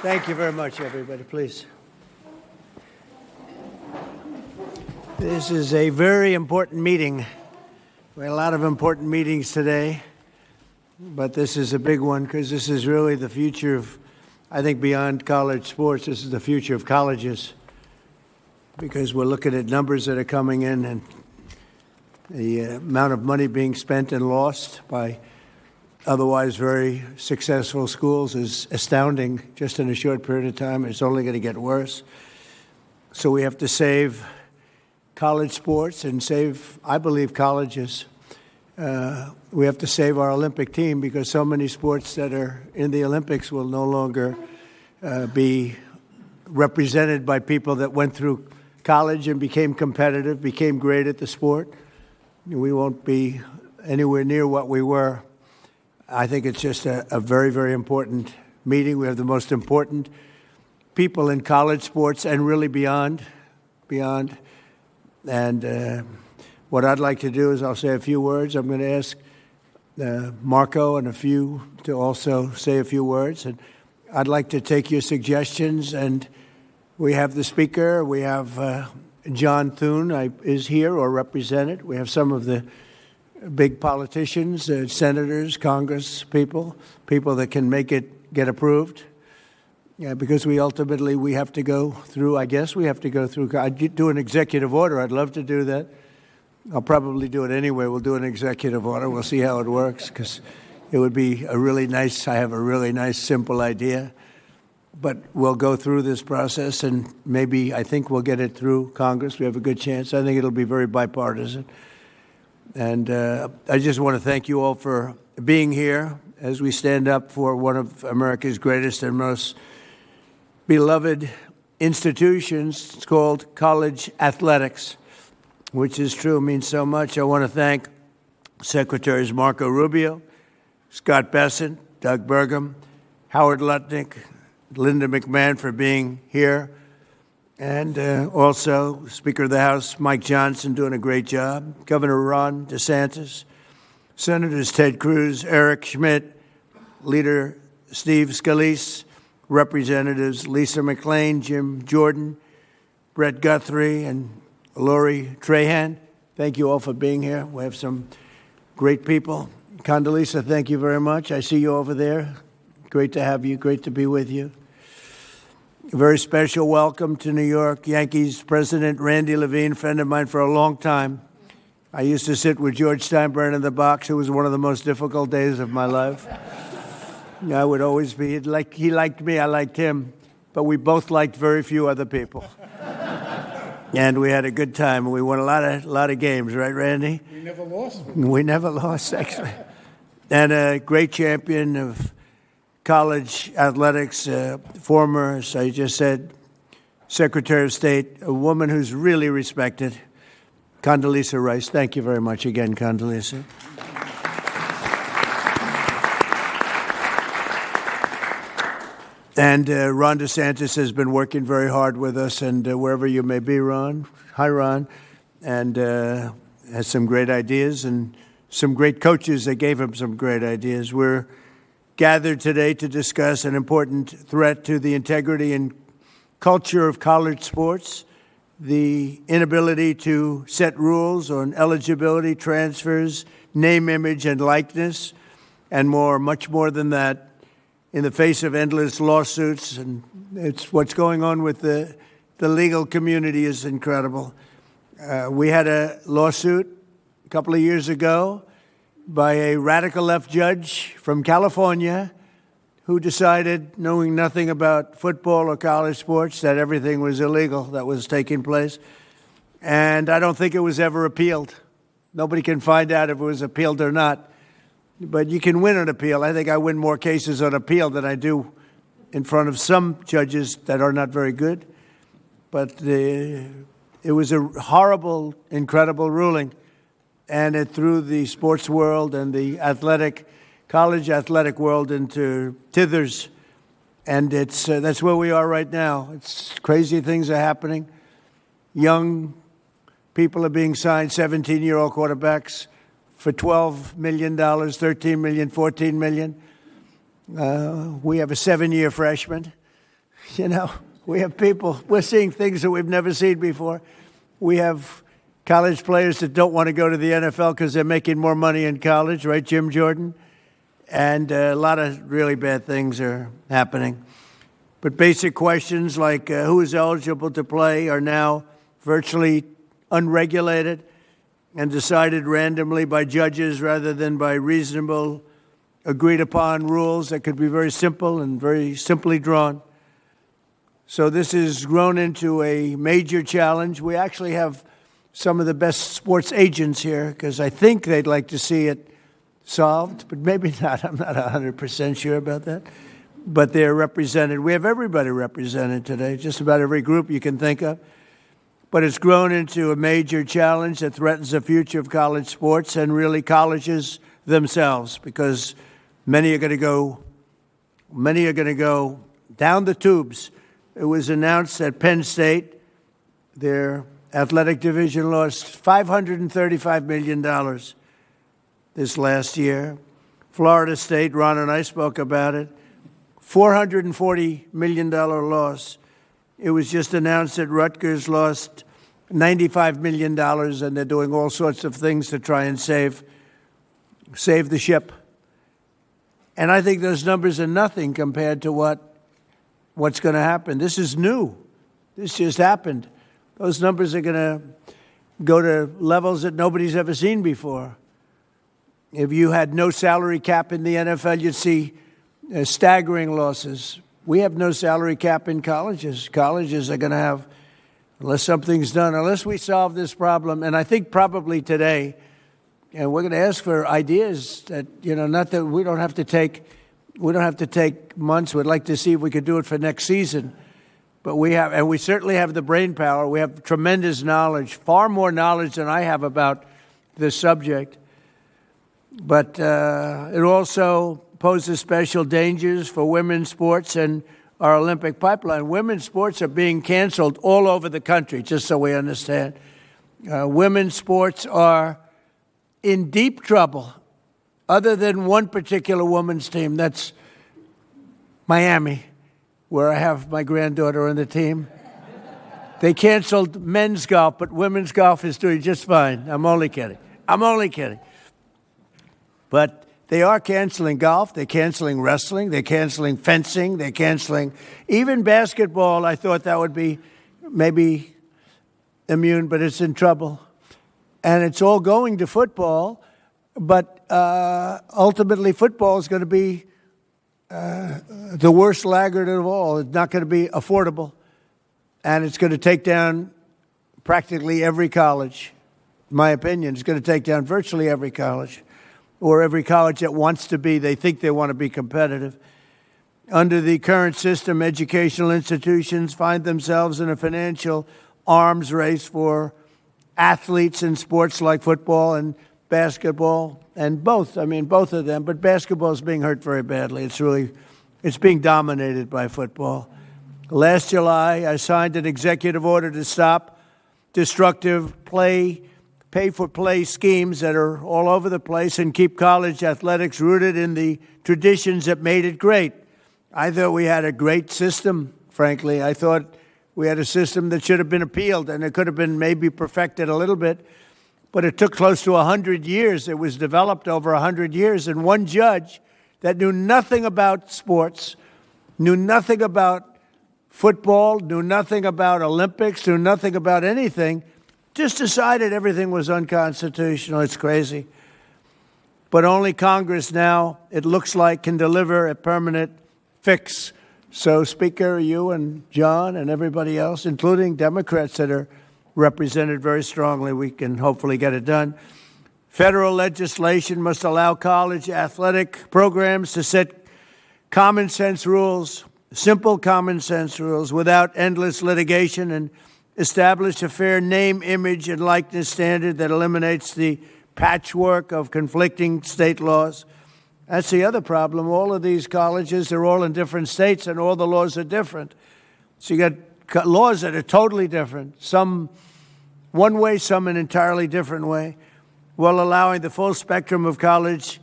Thank you very much, everybody. Please. This is a very important meeting. We had a lot of important meetings today, but this is a big one because this is really the future of, I think, beyond college sports. This is the future of colleges because we're looking at numbers that are coming in and the amount of money being spent and lost by otherwise very successful schools is astounding just in a short period of time. It's only going to get worse. So we have to save college sports and save, I believe, colleges. We have to save our Olympic team because so many sports that are in the Olympics will no longer be represented by people that went through college and became competitive, became great at the sport. We won't be anywhere near what we were. I think it's just a very, very important meeting. We have the most important people in college sports and really beyond. And what I'd like to do is I'll say a few words. I'm going to ask Marco and a few to also say a few words. And I'd like to take your suggestions. And we have the speaker. We have John Thune is here or represented. We have some of the big politicians, senators, Congress people that can make it get approved. Yeah, because we have to go through, I do an executive order. I'd love to do that. I'll probably do it anyway. We'll do an executive order. We'll see how it works because it would be I have a really nice, simple idea. But we'll go through this process and maybe I think we'll get it through Congress. We have a good chance. I think it'll be very bipartisan. And I just want to thank you all for being here as we stand up for one of America's greatest and most beloved institutions. It's called college athletics, which is true, means so much. I want to thank Secretaries Marco Rubio, Scott Bessent, Doug Burgum, Howard Lutnick, Linda McMahon for being here, and also Speaker of the House Mike Johnson doing a great job, Governor Ron DeSantis, Senators Ted Cruz, Eric Schmidt, Leader Steve Scalise, Representatives Lisa McClain, Jim Jordan, Brett Guthrie, and Lori Trahan. Thank you all for being here. We have some great people. Condoleezza, thank you very much. I see you over there. Great to have you. Great to be with you. A very special welcome to New York Yankees President Randy Levine, friend of mine for a long time. I used to sit with George Steinbrenner in the box. It was one of the most difficult days of my life. I would always be like he liked me, I liked him, but we both liked very few other people. And we had a good time. We won a lot of games, right, Randy? We never lost. We never lost, actually. And a great champion of college athletics, former, as I just said, Secretary of State, a woman who's really respected, Condoleezza Rice. Thank you very much again, Condoleezza. And Ron DeSantis has been working very hard with us, and wherever you may be, Ron, hi, Ron, and has some great ideas and some great coaches that gave him some great ideas. We're gathered today to discuss an important threat to the integrity and culture of college sports, the inability to set rules on eligibility, transfers, name, image, and likeness, and much more than that, in the face of endless lawsuits. And it's what's going on with the legal community is incredible. We had a lawsuit a couple of years ago by a radical left judge from California who decided, knowing nothing about football or college sports, that everything was illegal that was taking place. And I don't think it was ever appealed. Nobody can find out if it was appealed or not. But you can win an appeal. I think I win more cases on appeal than I do in front of some judges that are not very good. But it was a horrible, incredible ruling. And it threw the sports world and the college athletic world into tithers. And that's where we are right now. It's crazy things are happening. Young people are being signed, 17-year-old quarterbacks, for $12 million, $13 million, $14 million. We have a 7-year freshman You know, we have people, we're seeing things that we've never seen before. We have college players that don't want to go to the NFL because they're making more money in college, right, Jim Jordan? And a lot of really bad things are happening. But basic questions like who is eligible to play are now virtually unregulated and decided randomly by judges rather than by reasonable, agreed-upon rules that could be very simple and very simply drawn. So this has grown into a major challenge. We actually have some of the best sports agents here because I think they'd like to see it solved, but maybe not. I'm not 100% sure about that. But they're represented. We have everybody represented today, just about every group you can think of. But it's grown into a major challenge that threatens the future of college sports and really colleges themselves, because many are going to go down the tubes. It was announced that Penn State, their athletic division, lost $535 million this last year. Florida State, Ron and I spoke about it, $440 million loss. It was just announced that Rutgers lost $95 million, and they're doing all sorts of things to try and save the ship. And I think those numbers are nothing compared to what's going to happen. This is new. This just happened. Those numbers are going to go to levels that nobody's ever seen before. If you had no salary cap in the NFL, you'd see staggering losses. We have no salary cap in colleges. Colleges are going to have, unless something's done, unless we solve this problem. And I think probably today, and we're going to ask for ideas that, not that we don't have to take months. We'd like to see if we could do it for next season. But we certainly have the brain power. We have tremendous knowledge, far more knowledge than I have about this subject. But it also poses special dangers for women's sports and our Olympic pipeline. Women's sports are being canceled all over the country, just so we understand. Women's sports are in deep trouble, other than one particular women's team. That's Miami, where I have my granddaughter on the team. They canceled men's golf, but women's golf is doing just fine. I'm only kidding. But they are canceling golf. They're canceling wrestling. They're canceling fencing. They're canceling even basketball. I thought that would be maybe immune, but it's in trouble. And it's all going to football. But ultimately, football is going to be the worst laggard of all. It's not going to be affordable. And it's going to take down practically every college. In my opinion, it's going to take down virtually every college, or every college that wants to be, they think they want to be competitive. Under the current system, educational institutions find themselves in a financial arms race for athletes in sports like football and basketball, and both of them, but basketball is being hurt very badly. It's being dominated by football. Last July, I signed an executive order to stop destructive pay-for-play schemes that are all over the place and keep college athletics rooted in the traditions that made it great. I thought we had a great system, frankly. I thought we had a system that should have been appealed, and it could have been maybe perfected a little bit. But it took close to 100 years. It was developed over 100 years. And one judge that knew nothing about sports, knew nothing about football, knew nothing about Olympics, knew nothing about anything, just decided everything was unconstitutional. It's crazy. But only Congress now, it looks like, can deliver a permanent fix. So, Speaker, you and John and everybody else, including Democrats that are represented very strongly, we can hopefully get it done. Federal legislation must allow college athletic programs to set common sense rules, simple common sense rules, without endless litigation, and establish a fair name, image, and likeness standard that eliminates the patchwork of conflicting state laws. That's the other problem. All of these colleges, they're all in different states, and all the laws are different. So you got laws that are totally different, some one way, some an entirely different way, while allowing the full spectrum of college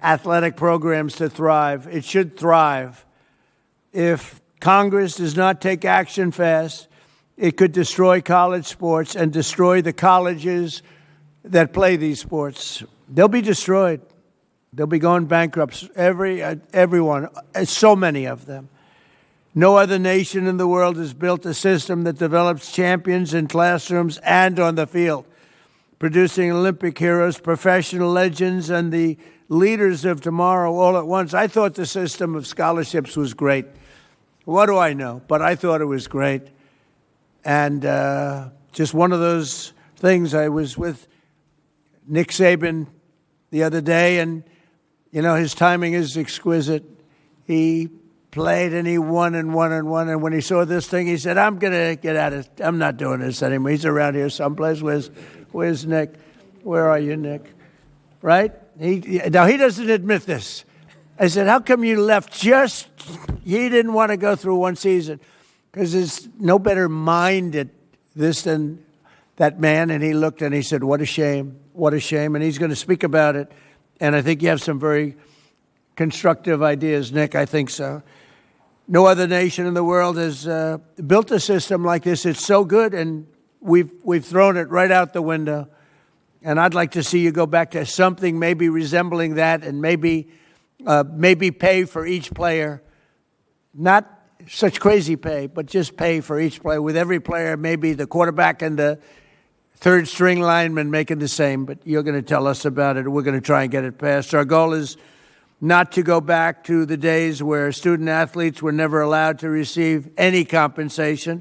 athletic programs to thrive. It should thrive. If Congress does not take action fast, it could destroy college sports and destroy the colleges that play these sports. They'll be destroyed. They'll be going bankrupt. Everyone, so many of them. No other nation in the world has built a system that develops champions in classrooms and on the field, producing Olympic heroes, professional legends, and the leaders of tomorrow all at once. I thought the system of scholarships was great. What do I know? But I thought it was great. And just one of those things. I was with Nick Saban the other day, and, you know, his timing is exquisite. He played and he won and won and won. And when he saw this thing, he said, I'm going to get out of it. I'm not doing this anymore. He's around here someplace. Where's Nick? Where are you, Nick? Right? Now, he doesn't admit this. I said, how come you left he didn't want to go through one season? Because there's no better mind at this than that man. And he looked and he said, what a shame. What a shame. And he's going to speak about it. And I think you have some very constructive ideas, Nick. I think so. No other nation in the world has built a system like this. It's so good, and we've thrown it right out the window. And I'd like to see you go back to something maybe resembling that, and maybe pay for each player. Not such crazy pay, but just pay for each player. With every player, maybe the quarterback and the third string lineman making the same. But you're going to tell us about it. We're going to try and get it passed. Our goal is not to go back to the days where student athletes were never allowed to receive any compensation,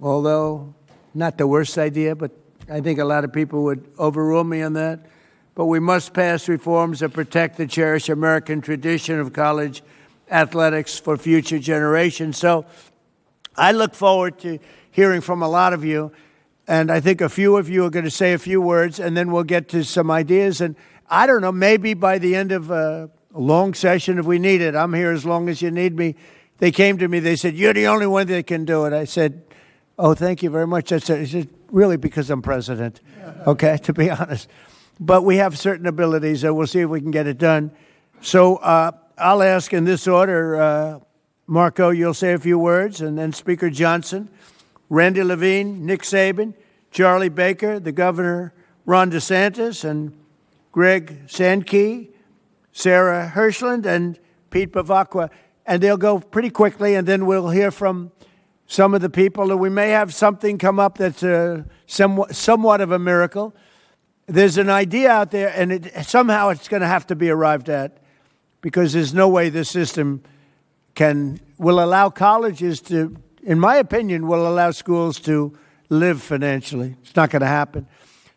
although not the worst idea, but I think a lot of people would overrule me on that. But we must pass reforms that protect the cherished American tradition of college athletics for future generations. So I look forward to hearing from a lot of you, and I think a few of you are going to say a few words, and then we'll get to some ideas. And I don't know, maybe by the end of a long session, if we need it, I'm here as long as you need me. They came to me, they said, you're the only one that can do it. I said, oh, thank you very much. I said, really, because I'm president, okay, to be honest. But we have certain abilities, and we'll see if we can get it done. So I'll ask in this order, Marco, you'll say a few words, and then Speaker Johnson, Randy Levine, Nick Saban, Charlie Baker, the Governor Ron DeSantis, and Greg Sankey, Sarah Hirschland, and Pete Bavacqua. And they'll go pretty quickly, and then we'll hear from some of the people. And we may have something come up that's somewhat of a miracle. There's an idea out there, and somehow it's going to have to be arrived at, because there's no way this system will allow colleges to, in my opinion, will allow schools to live financially. It's not going to happen.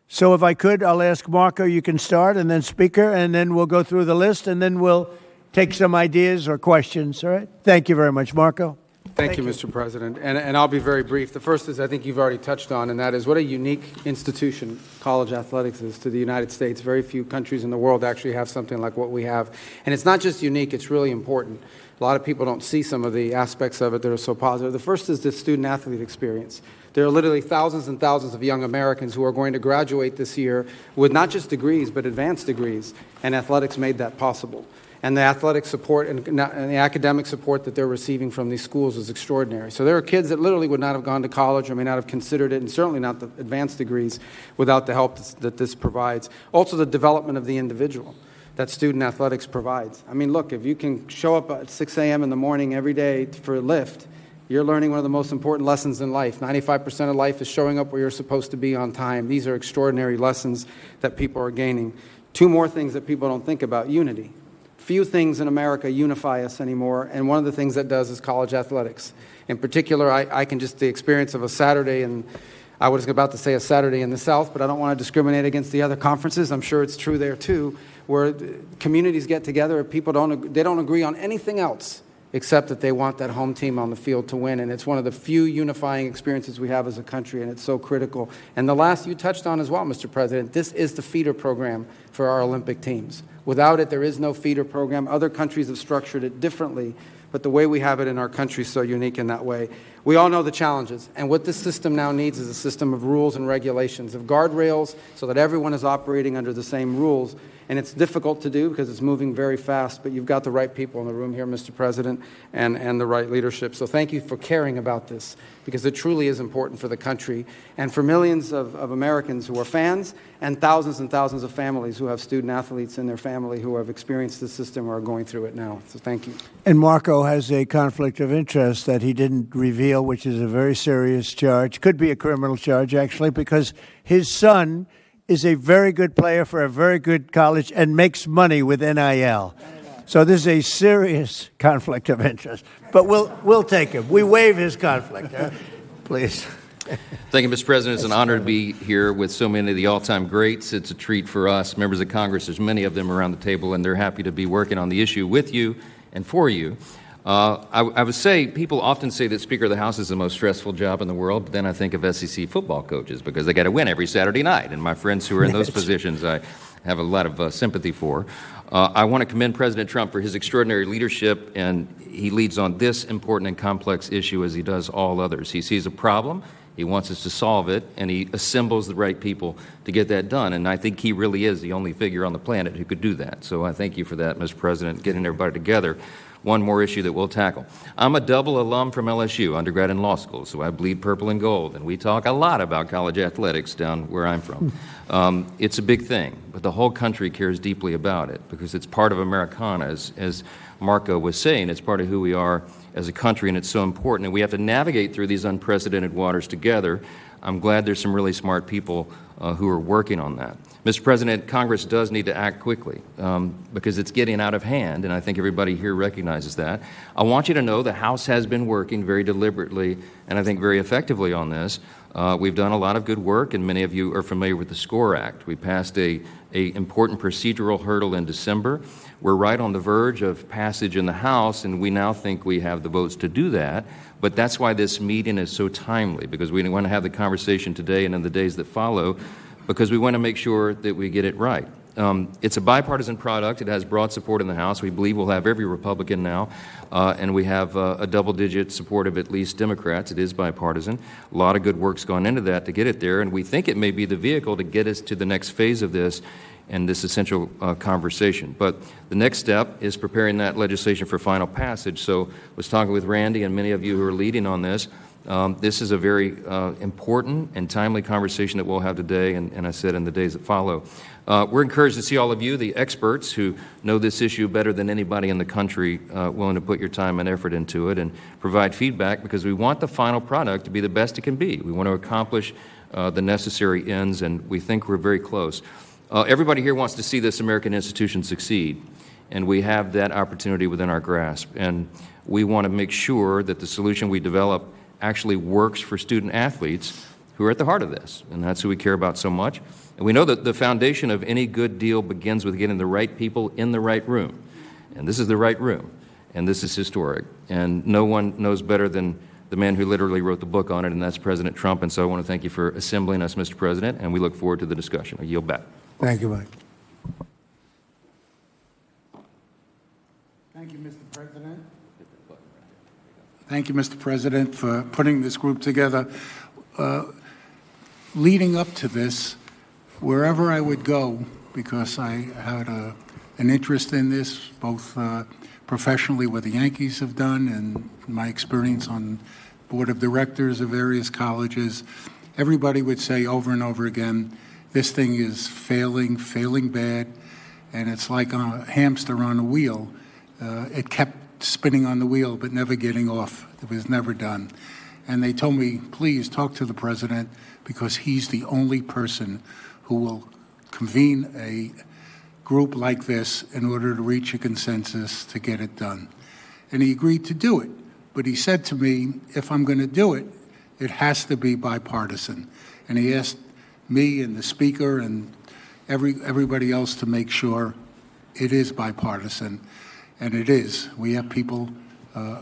So if I could, I'll ask Marco, you can start, and then Speaker, and then we'll go through the list, and then we'll take some ideas or questions. All right? Thank you very much, Marco. Thank you, Mr. President. And I'll be very brief. The first is, I think you've already touched on, and that is what a unique institution college athletics is to the United States. Very few countries in the world actually have something like what we have. And it's not just unique, it's really important. A lot of people don't see some of the aspects of it that are so positive. The first is the student-athlete experience. There are literally thousands and thousands of young Americans who are going to graduate this year with not just degrees, but advanced degrees, and athletics made that possible. And the athletic support and the academic support that they're receiving from these schools is extraordinary. So there are kids that literally would not have gone to college or may not have considered it, and certainly not the advanced degrees, without the help that this provides. Also, the development of the individual that student athletics provides. I mean, look, if you can show up at 6 a.m. in the morning every day for a lift, you're learning one of the most important lessons in life. 95% of life is showing up where you're supposed to be on time. These are extraordinary lessons that people are gaining. Two more things that people don't think about: unity. Few things in America unify us anymore, and one of the things that does is college athletics. In particular, I can just, the experience of a Saturday, and I was about to say a Saturday in the South, but I don't want to discriminate against the other conferences. I'm sure it's true there too, where communities get together, people don't agree on anything else except that they want that home team on the field to win. And it's one of the few unifying experiences we have as a country, and it's so critical. And the last you touched on as well, Mr. President, this is the feeder program for our Olympic teams. Without it, there is no feeder program. Other countries have structured it differently, but the way we have it in our country is so unique in that way. We all know the challenges, and what this system now needs is a system of rules and regulations, of guardrails, so that everyone is operating under the same rules. And it's difficult to do because it's moving very fast, but you've got the right people in the room here, Mr. President, and the right leadership. So thank you for caring about this, because it truly is important for the country and for millions of Americans who are fans and thousands of families who have student athletes in their family who have experienced the system or are going through it now. So thank you. And Marco has a conflict of interest that he didn't reveal, which is a very serious charge. Could be a criminal charge, actually, because his son is a very good player for a very good college and makes money with NIL. So this is a serious conflict of interest. But we'll take him. We waive his conflict. Please. Thank you, Mr. President. It's an honor to be here with so many of the all-time greats. It's a treat for us, members of Congress. There's many of them around the table, and they're happy to be working on the issue with you and for you. I would say people often say that Speaker of the House is the most stressful job in the world, but then I think of SEC football coaches because they got to win every Saturday night. And my friends who are in those positions, I have a lot of sympathy for. I want to commend President Trump for his extraordinary leadership, and he leads on this important and complex issue as he does all others. He sees a problem, he wants us to solve it, and he assembles the right people to get that done. And I think he really is the only figure on the planet who could do that. So I thank you for that, Mr. President, getting everybody together. One more issue that we'll tackle. I'm a double alum from LSU, undergrad and law school, so I bleed purple and gold, and we talk a lot about college athletics down where I'm from. It's a big thing, but the whole country cares deeply about it because it's part of Americana, as Marco was saying. It's part of who we are as a country, and it's so important, and we have to navigate through these unprecedented waters together. I'm glad there's some really smart people who are working on that. Mr. President, Congress does need to act quickly because it's getting out of hand, and I think everybody here recognizes that. I want you to know the House has been working very deliberately and I think very effectively on this. We've done a lot of good work, and many of you are familiar with the SCORE Act. We passed a important procedural hurdle in December. We're right on the verge of passage in the House, and we now think we have the votes to do that. But that's why this meeting is so timely, because we want to have the conversation today and in the days that follow, because we want to make sure that we get it right. It's a bipartisan product. It has broad support in the House. We believe we'll have every Republican now, and we have a double-digit support of at least Democrats. It is bipartisan. A lot of good work's gone into that to get it there, and we think it may be the vehicle to get us to the next phase of this and this essential conversation. But the next step is preparing that legislation for final passage. So I was talking with Randy and many of you who are leading on this. This is a very important and timely conversation that we'll have today, and I said in the days that follow. We're encouraged to see all of you, the experts who know this issue better than anybody in the country, willing to put your time and effort into it and provide feedback, because we want the final product to be the best it can be. We want to accomplish the necessary ends, and we think we're very close. Everybody here wants to see this American institution succeed, and we have that opportunity within our grasp. And we want to make sure that the solution we develop actually works for student athletes who are at the heart of this, and that's who we care about so much. And we know that the foundation of any good deal begins with getting the right people in the right room, and this is the right room, and this is historic. And no one knows better than the man who literally wrote the book on it, and that's President Trump. And so I want to thank you for assembling us, Mr. President, and we look forward to the discussion. I yield back. Thank you, Mike. Thank you, Mr. President. Thank you, Mr. President, for putting this group together. Leading up to this, wherever I would go, because I had an interest in this, both professionally what the Yankees have done and my experience on board of directors of various colleges, everybody would say over and over again, this thing is failing bad, and it's like a hamster on a wheel. It kept spinning on the wheel but never getting off. It was never done. And they told me, please talk to the president, because he's the only person who will convene a group like this in order to reach a consensus to get it done. And he agreed to do it. But he said to me, if I'm going to do it, it has to be bipartisan. And he asked me and the speaker and everybody else to make sure it is bipartisan. And it is. We have people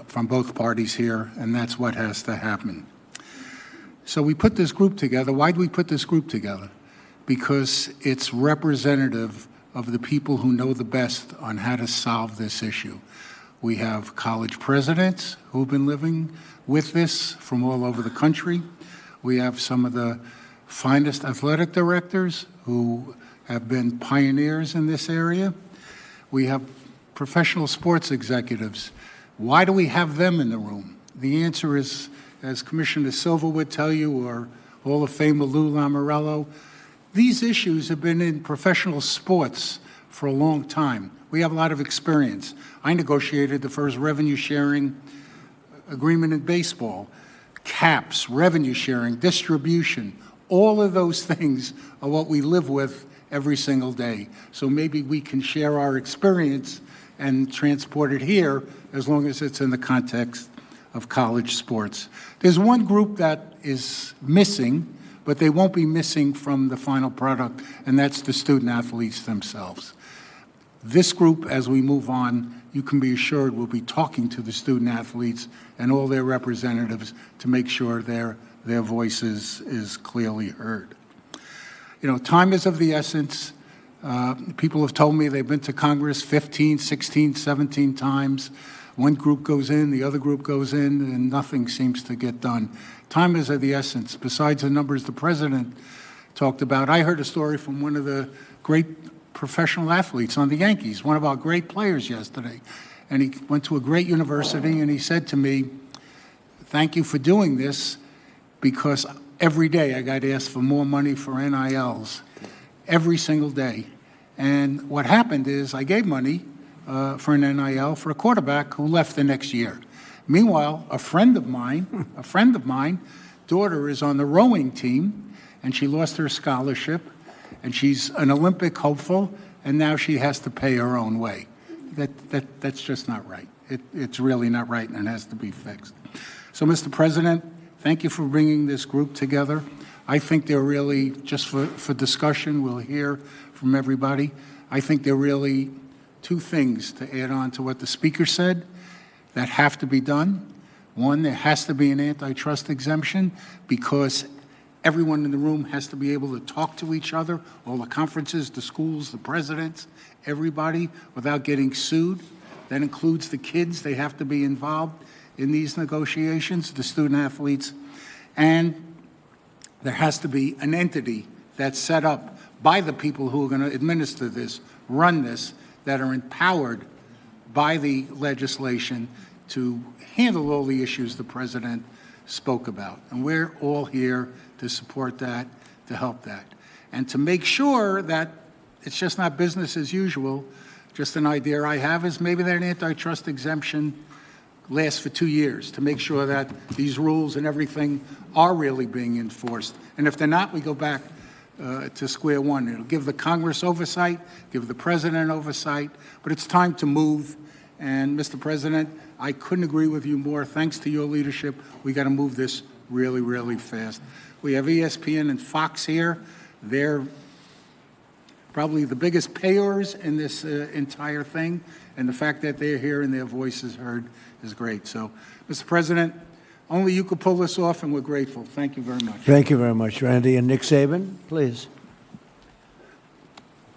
from both parties here, and that's what has to happen. So we put this group together. Why did we put this group together? Because it's representative of the people who know the best on how to solve this issue. We have college presidents who've been living with this from all over the country. We have some of the finest athletic directors who have been pioneers in this area. We have professional sports executives. Why do we have them in the room? The answer is, as Commissioner Silva would tell you, or Hall of Famer Lou Lamoriello, these issues have been in professional sports for a long time. We have a lot of experience. I negotiated the first revenue sharing agreement in baseball. Caps, revenue sharing, distribution, all of those things are what we live with every single day. So maybe we can share our experience and transport it here as long as it's in the context of college sports. There's one group that is missing, but they won't be missing from the final product, and that's the student athletes themselves. This group, as we move on, you can be assured we'll be talking to the student athletes and all their representatives to make sure their voices is clearly heard. You know, time is of the essence. People have told me they've been to Congress 15, 16, 17 times. One group goes in, the other group goes in, and nothing seems to get done. Time is of the essence. Besides the numbers the president talked about, I heard a story from one of the great professional athletes on the Yankees, one of our great players yesterday. And he went to a great university, and he said to me, "Thank you for doing this, because every day I got asked for more money for NILs, every single day." And what happened is I gave money for an NIL for a quarterback who left the next year. Meanwhile, a friend of mine, daughter is on the rowing team, and she lost her scholarship, and she's an Olympic hopeful, and now she has to pay her own way. That's just not right. It's really not right, and it has to be fixed. So, Mr. President, thank you for bringing this group together. I think they're really, just for discussion, we'll hear from everybody. I think they're really two things to add on to what the Speaker said that have to be done. One, there has to be an antitrust exemption because everyone in the room has to be able to talk to each other, all the conferences, the schools, the presidents, everybody, without getting sued. That includes the kids. They have to be involved in these negotiations, the student athletes. And there has to be an entity that's set up by the people who are going to administer this, run this, that are empowered by the legislation to handle all the issues the president spoke about. And we're all here to support that, to help that, and to make sure that it's just not business as usual. Just an idea I have is maybe that an antitrust exemption lasts for 2 years to make sure that these rules and everything are really being enforced. And if they're not, we go back to square one. It'll give the Congress oversight, give the president oversight, but it's time to move. And Mr. President, I couldn't agree with you more. Thanks to your leadership, we got to move this really, really fast. We have ESPN and Fox here. They're probably the biggest payers in this entire thing, and the fact that they're here and their voice is heard is great. So, Mr. President, only you could pull this off, and we're grateful. Thank you very much. Thank you very much, Randy. And Nick Saban, please.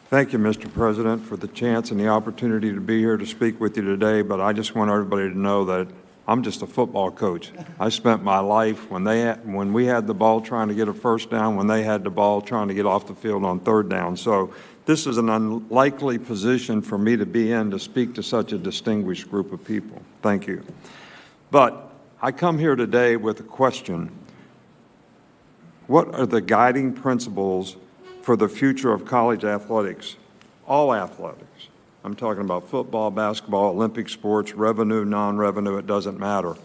Thank you, Mr. President, for the chance and the opportunity to be here to speak with you today, but I just want everybody to know that I'm just a football coach. I spent my life when we had the ball trying to get a first down, when they had the ball trying to get off the field on third down. So this is an unlikely position for me to be in to speak to such a distinguished group of people. Thank you. But I come here today with a question. What are the guiding principles for the future of college athletics? All athletics. I'm talking about football, basketball, Olympic sports, revenue, non-revenue, it doesn't matter.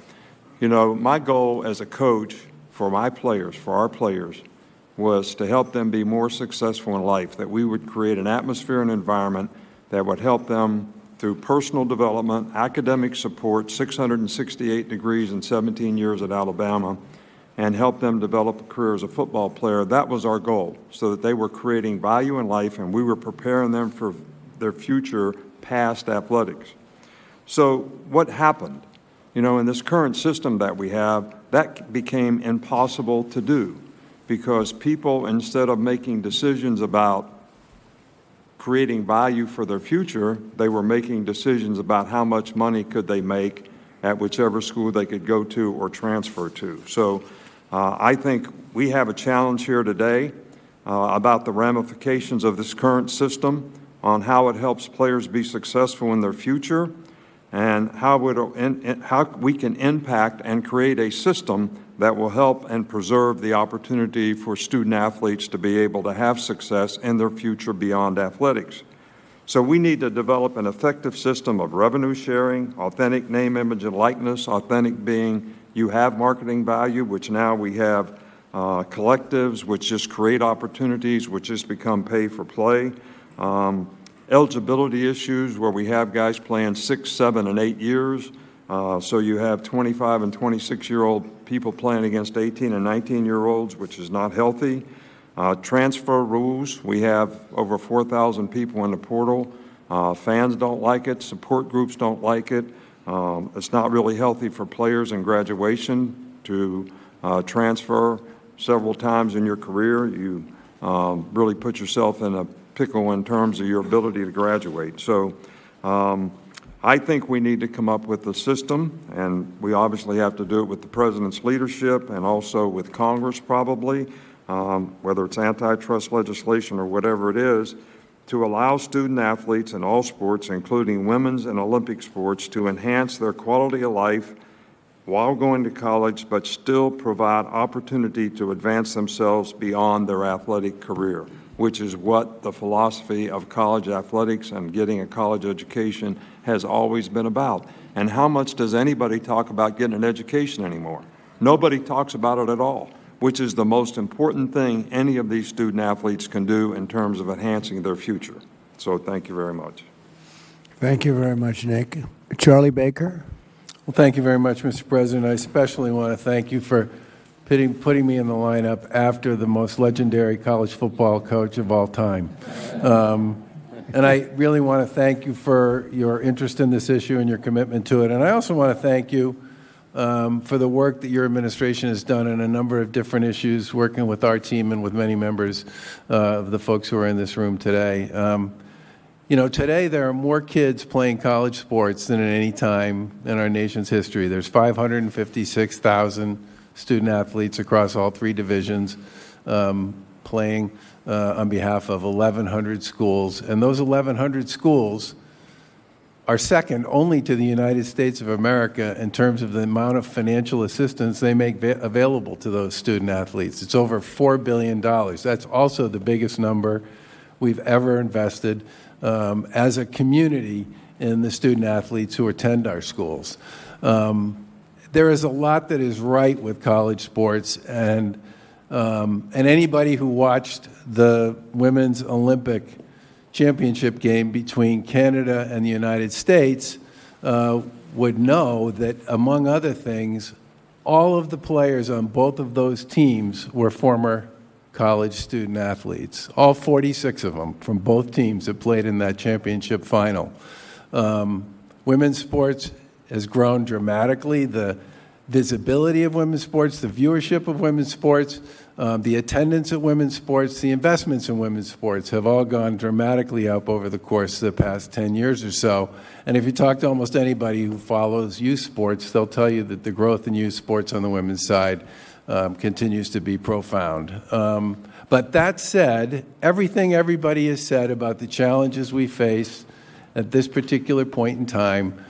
You know, my goal as a coach for my players, for our players, was to help them be more successful in life, that we would create an atmosphere and environment that would help them through personal development, academic support, 668 degrees and 17 years at Alabama, and help them develop a career as a football player. That was our goal, so that they were creating value in life and we were preparing them for their future past athletics. So what happened? You know, in this current system that we have, that became impossible to do because people, instead of making decisions about creating value for their future, they were making decisions about how much money could they make at whichever school they could go to or transfer to. So I think we have a challenge here today about the ramifications of this current system on how it helps players be successful in their future and how we can impact and create a system that will help and preserve the opportunity for student athletes to be able to have success in their future beyond athletics. So we need to develop an effective system of revenue sharing, authentic name, image, and likeness, authentic being you have marketing value, which now we have collectives, which just create opportunities, which just become pay for play. Eligibility issues where we have guys playing 6, 7, and 8 years. So you have 25 and 26-year-old people playing against 18 and 19-year-olds, which is not healthy. Transfer rules, we have over 4,000 people in the portal. Fans don't like it. Support groups don't like it. It's not really healthy for players in graduation to transfer several times in your career. You really put yourself in a pickle in terms of your ability to graduate. So I think we need to come up with a system, and we obviously have to do it with the president's leadership and also with Congress probably, whether it's antitrust legislation or whatever it is, to allow student athletes in all sports, including women's and Olympic sports, to enhance their quality of life while going to college, but still provide opportunity to advance themselves beyond their athletic career, which is what the philosophy of college athletics and getting a college education has always been about. And how much does anybody talk about getting an education anymore? Nobody talks about it at all, which is the most important thing any of these student athletes can do in terms of enhancing their future. So thank you very much. Thank you very much, Nick. Charlie Baker? Well, thank you very much, Mr. President. I especially want to thank you for putting me in the lineup after the most legendary college football coach of all time. And I really want to thank you for your interest in this issue and your commitment to it. And I also want to thank you for the work that your administration has done on a number of different issues, working with our team and with many members of the folks who are in this room today. You know, today there are more kids playing college sports than at any time in our nation's history. There's 556,000 student athletes across all three divisions playing on behalf of 1,100 schools. And those 1,100 schools are second only to the United States of America in terms of the amount of financial assistance they make available to those student athletes. It's over $4 billion. That's also the biggest number we've ever invested as a community in the student athletes who attend our schools. There is a lot that is right with college sports, and anybody who watched the Women's Olympic Championship game between Canada and the United States would know that, among other things, all of the players on both of those teams were former college student athletes. All 46 of them from both teams that played in that championship final. Women's sports has grown dramatically. The visibility of women's sports, the viewership of women's sports, the attendance at women's sports, the investments in women's sports have all gone dramatically up over the course of the past 10 years or so. And if you talk to almost anybody who follows youth sports, they'll tell you that the growth in youth sports on the women's side continues to be profound. But that said, everything everybody has said about the challenges we face at this particular point in time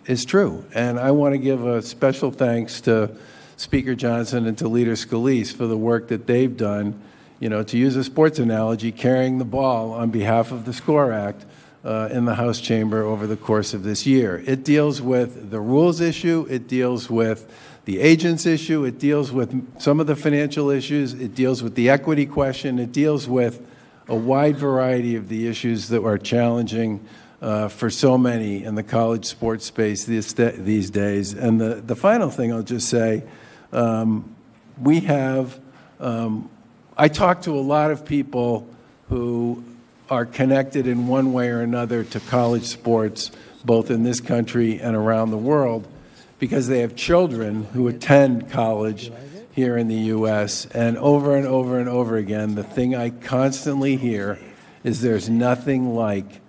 is true. And I want to give a special thanks to Speaker Johnson and to Leader Scalise for the work that they've done, you know, to use a sports analogy, carrying the ball on behalf of the SCORE Act in the House chamber over the course of this year. It deals with the rules issue, it deals with the agents issue, it deals with some of the financial issues, it deals with the equity question, it deals with a wide variety of the issues that are challenging for so many in the college sports space these days. And the final thing I'll just say, we have, I talk to a lot of people who are connected in one way or another to college sports, both in this country and around the world, because they have children who attend college here in the U.S. And over and over and over again, the thing I constantly hear is there's nothing like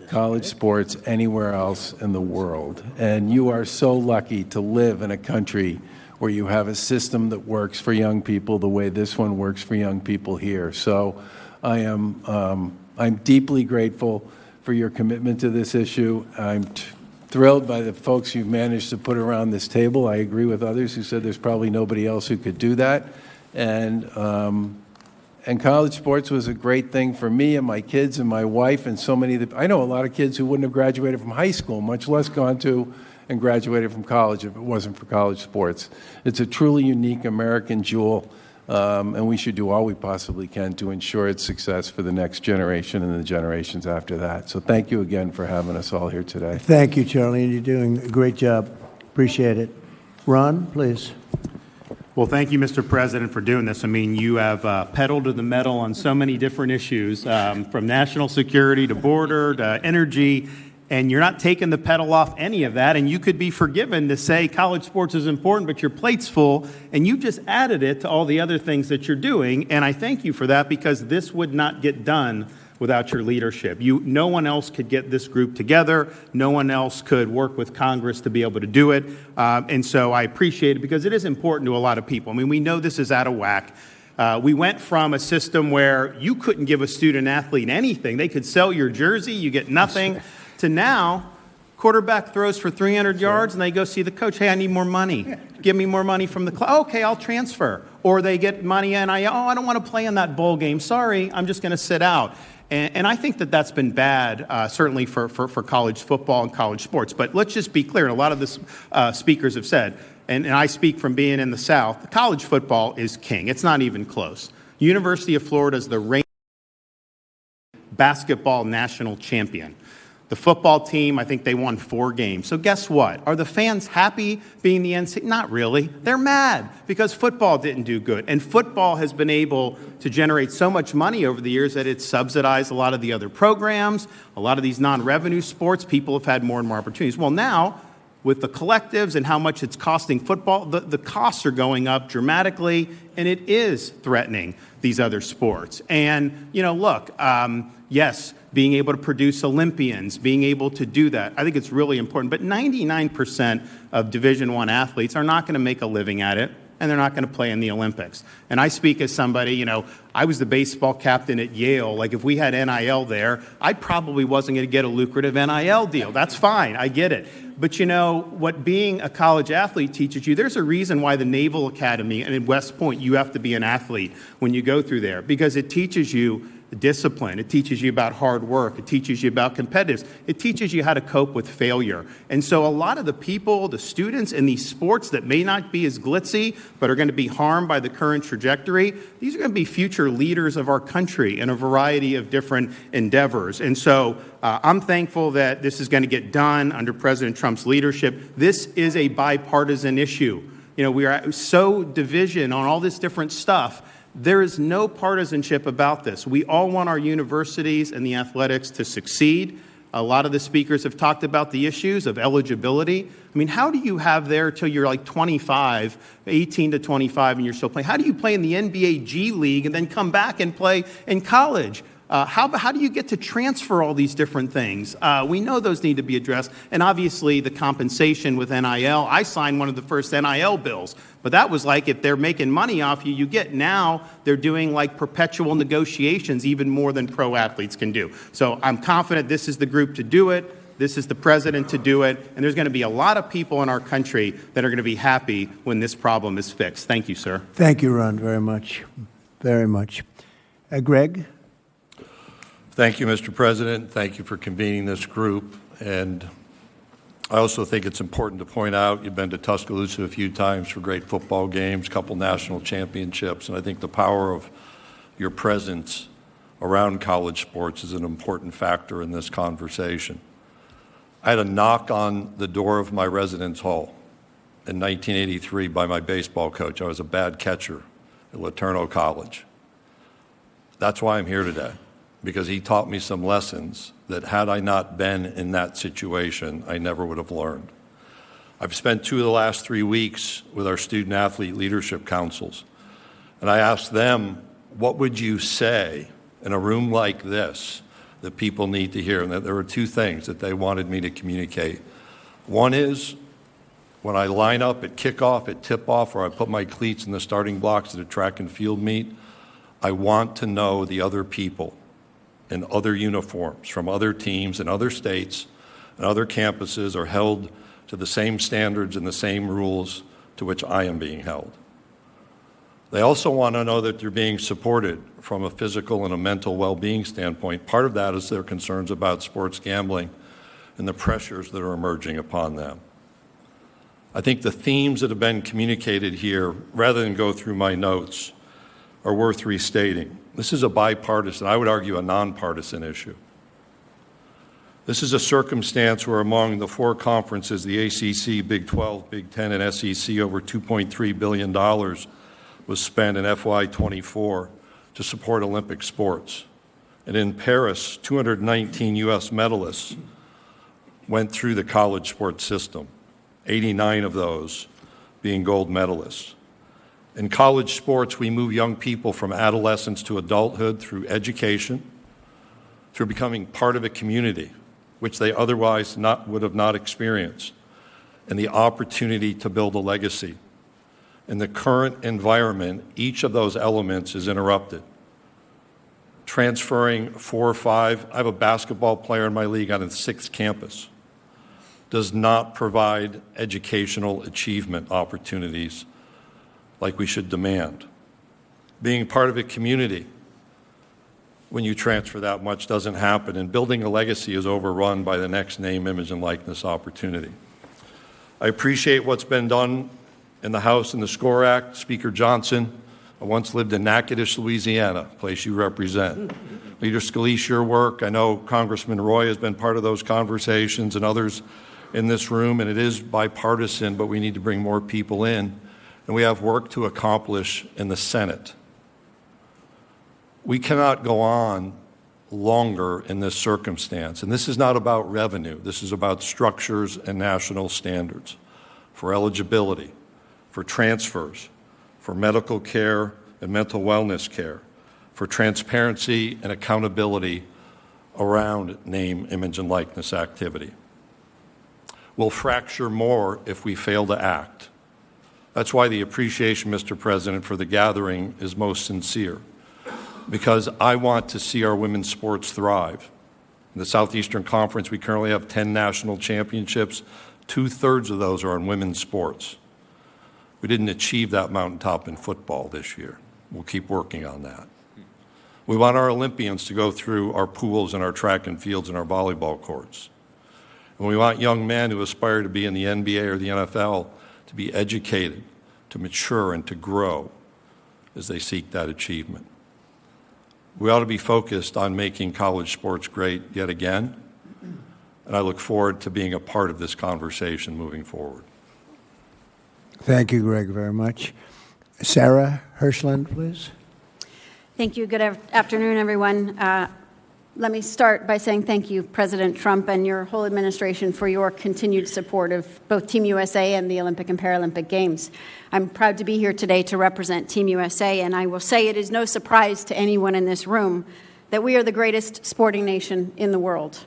college sports anywhere else in the world. And you are so lucky to live in a country where you have a system that works for young people the way this one works for young people here. So I'm deeply grateful for your commitment to this issue. I'm thrilled by the folks you've managed to put around this table. I agree with others who said there's probably nobody else who could do that. And college sports was a great thing for me and my kids and my wife and so many I know a lot of kids who wouldn't have graduated from high school, much less gone to and graduated from college if it wasn't for college sports. It's a truly unique American jewel, and we should do all we possibly can to ensure its success for the next generation and the generations after that. So thank you again for having us all here today. Thank you, Charlie, and you're doing a great job. Appreciate it. Ron, please. Well, thank you, Mr. President, for doing this. I mean, you have pedaled to the metal on so many different issues, from national security to border to energy, and you're not taking the pedal off any of that, and you could be forgiven to say college sports is important, but your plate's full, and you just added it to all the other things that you're doing, and I thank you for that because this would not get done without your leadership. No one else could get this group together. No one else could work with Congress to be able to do it. And so I appreciate it because it is important to a lot of people. I mean, we know this is out of whack. We went from a system where you couldn't give a student athlete anything. They could sell your jersey, you get nothing, to now, quarterback throws for 300 yards and they go see the coach. Hey, I need more money. Give me more money from the club. Okay, I'll transfer. Or they get money and I don't want to play in that bowl game. Sorry, I'm just going to sit out. And I think that that's been bad, certainly for college football and college sports. But let's just be clear, and a lot of the speakers have said, and I speak from being in the South, college football is king. It's not even close. University of Florida is the reigning basketball national champion. The football team, I think they won 4 games. So guess what? Are the fans happy being the NCAA? Not really. They're mad because football didn't do good. And football has been able to generate so much money over the years that it's subsidized a lot of the other programs, a lot of these non-revenue sports. People have had more and more opportunities. Well, now, with the collectives and how much it's costing football, the costs are going up dramatically, and it is threatening these other sports. And, look, yes, being able to produce Olympians, being able to do that, I think it's really important. But 99% of Division I athletes are not going to make a living at it, and they're not going to play in the Olympics. And I speak as somebody, I was the baseball captain at Yale. Like, if we had NIL there, I probably wasn't going to get a lucrative NIL deal. That's fine. I get it. But what being a college athlete teaches you, there's a reason why the Naval Academy and in West Point, you have to be an athlete when you go through there, because it teaches you discipline. It teaches you about hard work. It teaches you about competitiveness. It teaches you how to cope with failure. And so a lot of the people, the students in these sports that may not be as glitzy, but are going to be harmed by the current trajectory, these are going to be future leaders of our country in a variety of different endeavors. And so I'm thankful that this is going to get done under President Trump's leadership. This is a bipartisan issue. We are so division on all this different stuff. There is no partisanship about this. We all want our universities and the athletics to succeed. A lot of the speakers have talked about the issues of eligibility. I mean, how do you have there till you're like 25, 18 to 25, and you're still playing? How do you play in the NBA G League and then come back and play in college? How do you get to transfer all these different things? We know those need to be addressed. And obviously, the compensation with NIL. I signed one of the first NIL bills. But that was like, if they're making money off you, you get. Now they're doing like perpetual negotiations, even more than pro athletes can do. So I'm confident this is the group to do it. This is the president to do it. And there's going to be a lot of people in our country that are going to be happy when this problem is fixed. Thank you, sir. Thank you, Ron, very much. Very much. Greg? Thank you, Mr. President. Thank you for convening this group. And I also think it's important to point out you've been to Tuscaloosa a few times for great football games, a couple national championships, and I think the power of your presence around college sports is an important factor in this conversation. I had a knock on the door of my residence hall in 1983 by my baseball coach. I was a bad catcher at Laterno College. That's why I'm here today, because he taught me some lessons that had I not been in that situation, I never would have learned. I've spent 2 of the last 3 weeks with our student athlete leadership councils, and I asked them, what would you say in a room like this that people need to hear, and that there were two things that they wanted me to communicate. One is, when I line up at kickoff, at tip-off, or I put my cleats in the starting blocks at a track and field meet, I want to know the other people in other uniforms from other teams in other states and other campuses are held to the same standards and the same rules to which I am being held. They also want to know that they're being supported from a physical and a mental well-being standpoint. Part of that is their concerns about sports gambling and the pressures that are emerging upon them. I think the themes that have been communicated here, rather than go through my notes, are worth restating. This is a bipartisan, I would argue a nonpartisan issue. This is a circumstance where among the four conferences, the ACC, Big 12, Big 10, and SEC, over $2.3 billion was spent in FY24 to support Olympic sports. And in Paris, 219 U.S. medalists went through the college sports system, 89 of those being gold medalists. In college sports, we move young people from adolescence to adulthood through education, through becoming part of a community, which they otherwise would have not experienced, and the opportunity to build a legacy. In the current environment, each of those elements is interrupted. Transferring 4 or 5, I have a basketball player in my league on a 6th campus, does not provide educational achievement opportunities like we should demand. Being part of a community when you transfer that much doesn't happen, and building a legacy is overrun by the next name, image, and likeness opportunity. I appreciate what's been done in the House and the SCORE Act. Speaker Johnson, I once lived in Natchitoches, Louisiana, a place you represent. Leader Scalise, your work, I know Congressman Roy has been part of those conversations and others in this room, and it is bipartisan, but we need to bring more people in, and we have work to accomplish in the Senate. We cannot go on longer in this circumstance, and this is not about revenue. This is about structures and national standards for eligibility, for transfers, for medical care and mental wellness care, for transparency and accountability around name, image, and likeness activity. We'll fracture more if we fail to act. That's why the appreciation, Mr. President, for the gathering is most sincere, because I want to see our women's sports thrive. In the Southeastern Conference, we currently have 10 national championships. 2/3 of those are in women's sports. We didn't achieve that mountaintop in football this year. We'll keep working on that. We want our Olympians to go through our pools and our track and fields and our volleyball courts. And we want young men who aspire to be in the NBA or the NFL to be educated, to mature, and to grow as they seek that achievement. We ought to be focused on making college sports great yet again, and I look forward to being a part of this conversation moving forward. Thank you, Greg, very much. Sarah Hirschland, please. Thank you. Good afternoon, everyone. Let me start by saying thank you, President Trump and your whole administration, for your continued support of both Team USA and the Olympic and Paralympic Games. I'm proud to be here today to represent Team USA, and I will say it is no surprise to anyone in this room that we are the greatest sporting nation in the world.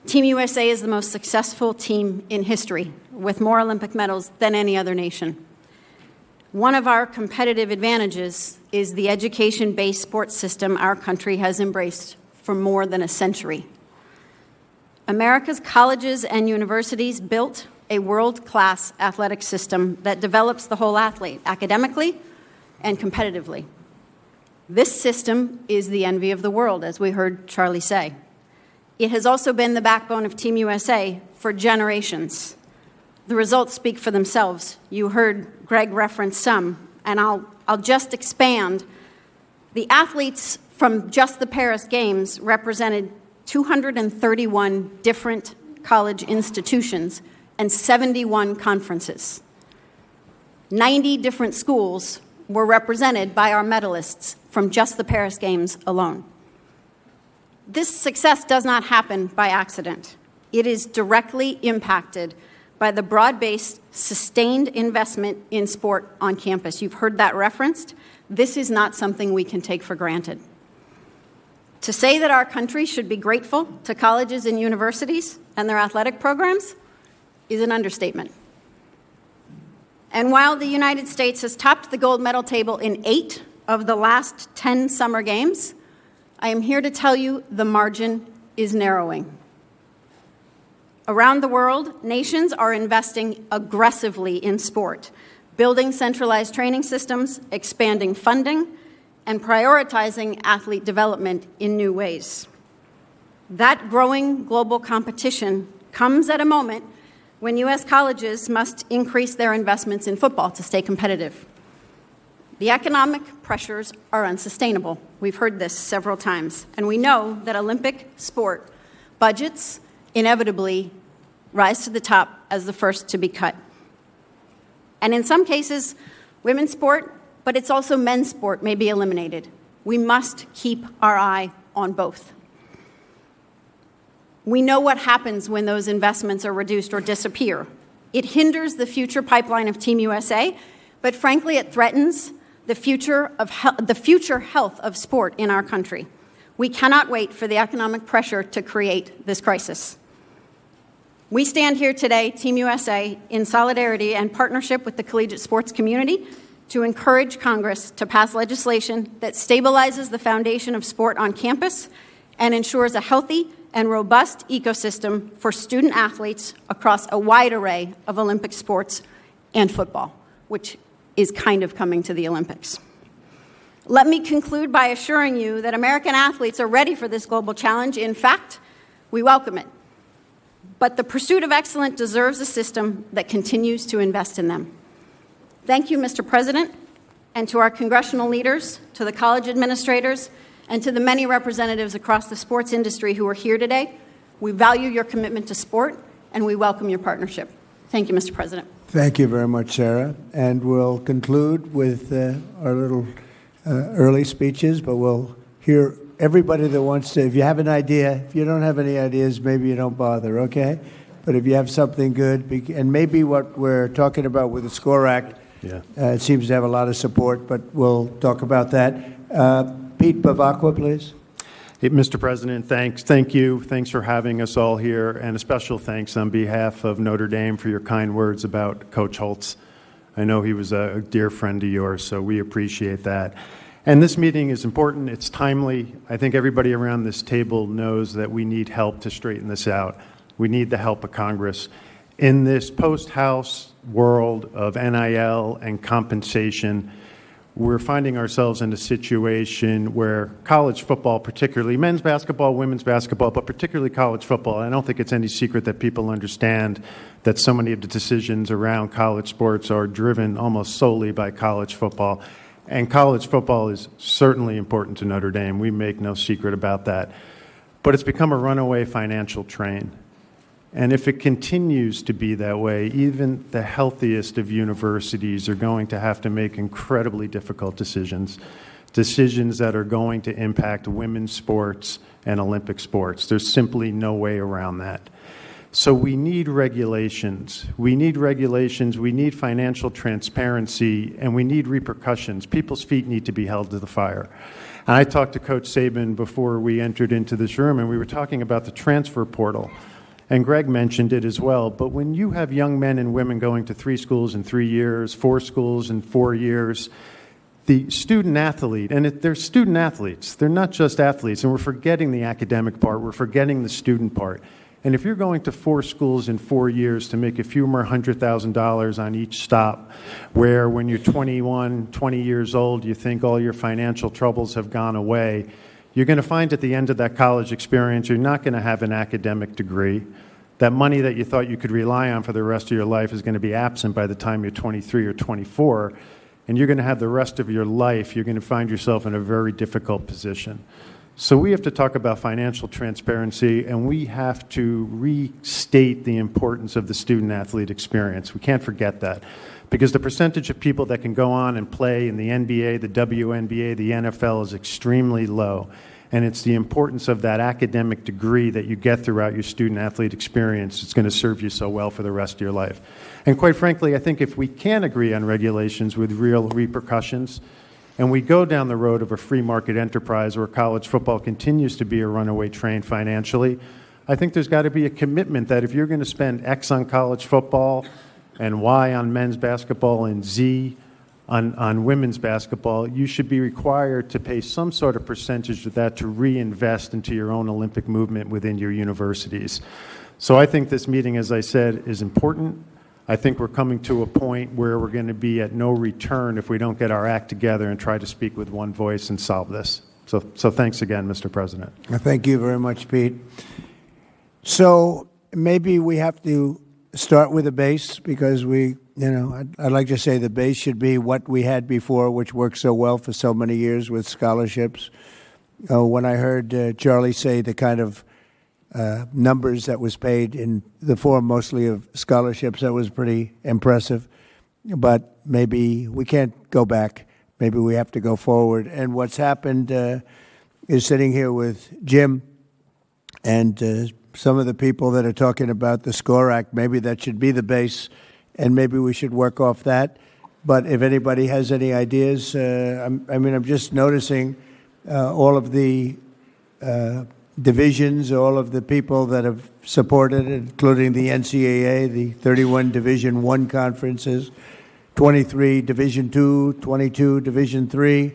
Team USA is the most successful team in history, with more Olympic medals than any other nation. One of our competitive advantages is the education-based sports system our country has embraced for more than a century. America's colleges and universities built a world-class athletic system that develops the whole athlete, academically and competitively. This system is the envy of the world, as we heard Charlie say. It has also been the backbone of Team USA for generations. The results speak for themselves. You heard Greg reference some, and I'll just expand. The athletes from just the Paris Games represented 231 different college institutions and 71 conferences. 90 different schools were represented by our medalists from just the Paris Games alone. This success does not happen by accident. It is directly impacted by the broad-based, sustained investment in sport on campus. You've heard that referenced. This is not something we can take for granted. To say that our country should be grateful to colleges and universities and their athletic programs is an understatement. And while the United States has topped the gold medal table in 8 of the last 10 summer games, I am here to tell you the margin is narrowing. Around the world, nations are investing aggressively in sport, building centralized training systems, expanding funding, and prioritizing athlete development in new ways. That growing global competition comes at a moment when U.S. colleges must increase their investments in football to stay competitive. The economic pressures are unsustainable. We've heard this several times, and we know that Olympic sport budgets inevitably rise to the top as the first to be cut. And in some cases, women's sport, but it's also men's sport, may be eliminated. We must keep our eye on both. We know what happens when those investments are reduced or disappear. It hinders the future pipeline of Team USA, but frankly, it threatens the future health of sport in our country. We cannot wait for the economic pressure to create this crisis. We stand here today, Team USA, in solidarity and partnership with the collegiate sports community to encourage Congress to pass legislation that stabilizes the foundation of sport on campus and ensures a healthy and robust ecosystem for student athletes across a wide array of Olympic sports and football, which is kind of coming to the Olympics. Let me conclude by assuring you that American athletes are ready for this global challenge. In fact, we welcome it. But the pursuit of excellence deserves a system that continues to invest in them. Thank you, Mr. President, and to our congressional leaders, to the college administrators, and to the many representatives across the sports industry who are here today. We value your commitment to sport, and we welcome your partnership. Thank you, Mr. President. Thank you very much, Sarah. And we'll conclude with our little early speeches, but we'll hear everybody that wants to. If you have an idea, if you don't have any ideas, maybe you don't bother, okay? But if you have something good, and maybe what we're talking about with the SCORE Act, it seems to have a lot of support, but we'll talk about that. Pete Bavacqua, please. Hey, Mr. President, thanks. Thank you. Thanks for having us all here, and a special thanks on behalf of Notre Dame for your kind words about Coach Holtz. I know he was a dear friend of yours, so we appreciate that. And this meeting is important. It's timely. I think everybody around this table knows that we need help to straighten this out. We need the help of Congress. In this post-House world of NIL and compensation, we're finding ourselves in a situation where college football, particularly men's basketball, women's basketball, but particularly college football, I don't think it's any secret that people understand that so many of the decisions around college sports are driven almost solely by college football. And college football is certainly important to Notre Dame. We make no secret about that. But it's become a runaway financial train. And if it continues to be that way, even the healthiest of universities are going to have to make incredibly difficult decisions that are going to impact women's sports and Olympic sports. There's simply no way around that. So we need regulations. We need regulations. We need financial transparency, and we need repercussions. People's feet need to be held to the fire. And I talked to Coach Saban before we entered into this room, and we were talking about the transfer portal. And Greg mentioned it as well, but when you have young men and women going to 3 schools in 3 years, 4 schools in 4 years, the student athlete, and they're student athletes, they're not just athletes, and we're forgetting the academic part, we're forgetting the student part. And if you're going to 4 schools in 4 years to make a few more $100,000 on each stop, where when you're 21, 20 years old, you think all your financial troubles have gone away, you're going to find at the end of that college experience, you're not going to have an academic degree. That money that you thought you could rely on for the rest of your life is going to be absent by the time you're 23 or 24, and you're going to have the rest of your life, you're going to find yourself in a very difficult position. So we have to talk about financial transparency, and we have to restate the importance of the student-athlete experience. We can't forget that, because the percentage of people that can go on and play in the NBA, the WNBA, the NFL is extremely low. And it's the importance of that academic degree that you get throughout your student-athlete experience that's going to serve you so well for the rest of your life. And quite frankly, I think if we can agree on regulations with real repercussions, and we go down the road of a free market enterprise where college football continues to be a runaway train financially, I think there's got to be a commitment that if you're going to spend X on college football and Y on men's basketball and Z on women's basketball, you should be required to pay some sort of percentage of that to reinvest into your own Olympic movement within your universities. So I think this meeting, as I said, is important. I think we're coming to a point where we're going to be at no return if we don't get our act together and try to speak with one voice and solve this. So thanks again, Mr. President. Thank you very much, Pete. So maybe we have to start with a base because I'd like to say the base should be what we had before, which worked so well for so many years with scholarships. When I heard Charlie say the kind of numbers that was paid in the form mostly of scholarships, that was pretty impressive. But maybe we can't go back. Maybe we have to go forward. And what's happened is sitting here with Jim and some of the people that are talking about the SCORE Act, maybe that should be the base, and maybe we should work off that. But if anybody has any ideas, I'm just noticing all of the divisions, all of the people that have supported it, including the NCAA, the 31 Division I conferences, 23 Division II, 22 Division III,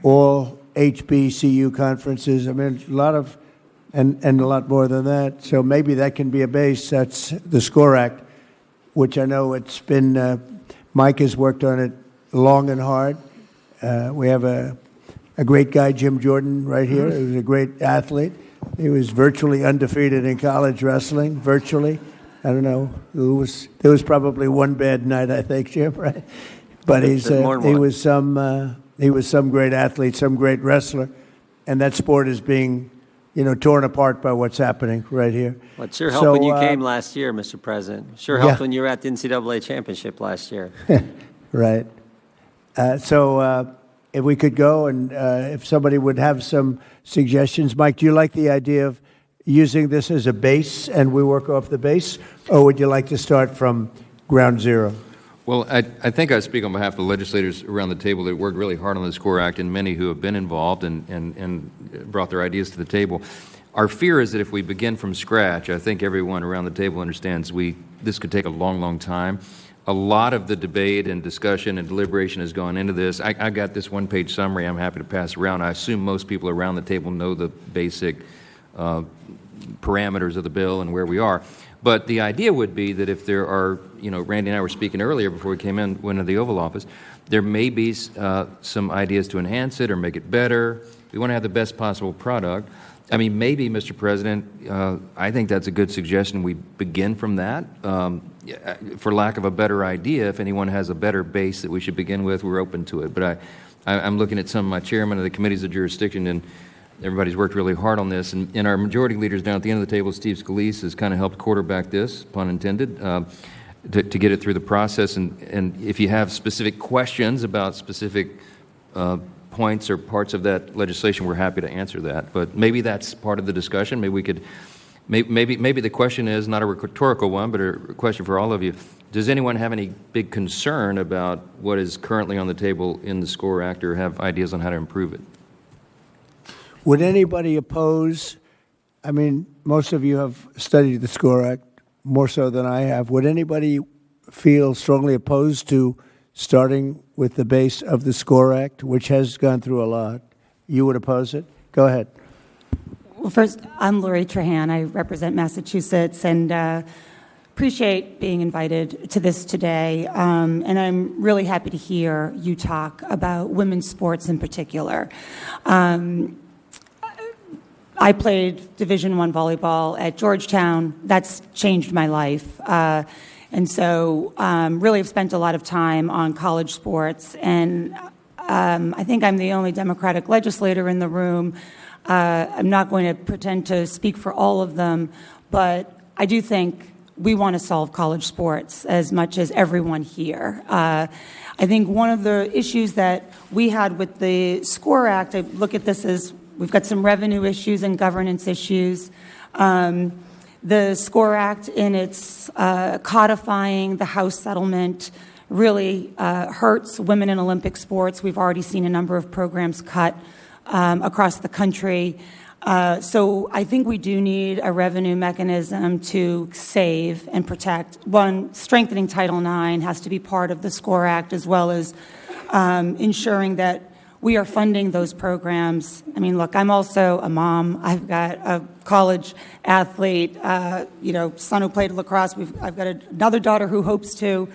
all HBCU conferences. I mean, a lot of, and a lot more than that. So maybe that can be a base. That's the SCORE Act, which I know it's been, Mike has worked on it long and hard. We have a great guy, Jim Jordan, right here. He was a great athlete. He was virtually undefeated in college wrestling, virtually. I don't know. There was probably one bad night, I think, Jim, right? But he was some great athlete, some great wrestler, and that sport is being, torn apart by what's happening right here. Well, it sure helped when you came last year, Mr. President. Sure helped when you were at the NCAA championship last year. Right. If we could go and if somebody would have some suggestions. Mike, do you like the idea of using this as a base and we work off the base, or would you like to start from ground zero? Well, I think I speak on behalf of the legislators around the table that worked really hard on the SCORE Act and many who have been involved and brought their ideas to the table. Our fear is that if we begin from scratch, I think everyone around the table understands this could take a long, long time. A lot of the debate and discussion and deliberation has gone into this. I got this one-page summary I'm happy to pass around. I assume most people around the table know the basic parameters of the bill and where we are. But the idea would be that if there are, Randy and I were speaking earlier before we went into the Oval Office, there may be some ideas to enhance it or make it better. We want to have the best possible product. I mean, maybe, Mr. President, I think that's a good suggestion. We begin from that. For lack of a better idea, if anyone has a better base that we should begin with, we're open to it. But I'm looking at some of my chairmen of the committees of jurisdiction, and everybody's worked really hard on this. And our majority leaders down at the end of the table, Steve Scalise, has kind of helped quarterback this, pun intended, to get it through the process. And if you have specific questions about specific points or parts of that legislation, we're happy to answer that. But maybe that's part of the discussion. Maybe we could, maybe the question is not a rhetorical one, but a question for all of you. Does anyone have any big concern about what is currently on the table in the SCORE Act or have ideas on how to improve it? Would anybody oppose, I mean, most of you have studied the SCORE Act more so than I have. Would anybody feel strongly opposed to starting with the base of the SCORE Act, which has gone through a lot? You would oppose it? Go ahead. Well, first, I'm Lori Trahan. I represent Massachusetts and appreciate being invited to this today. And I'm really happy to hear you talk about women's sports in particular. I played Division I volleyball at Georgetown. That's changed my life. And so really have spent a lot of time on college sports. And I think I'm the only Democratic legislator in the room. I'm not going to pretend to speak for all of them, but I do think we want to solve college sports as much as everyone here. I think one of the issues that we had with the SCORE Act, I look at this as we've got some revenue issues and governance issues. The SCORE Act, in its codifying the House settlement, really hurts women in Olympic sports. We've already seen a number of programs cut across the country. So I think we do need a revenue mechanism to save and protect. One, strengthening Title IX has to be part of the SCORE Act, as well as ensuring that we are funding those programs. I mean, look, I'm also a mom. I've got a college athlete, son who played lacrosse. I've got another daughter who hopes to.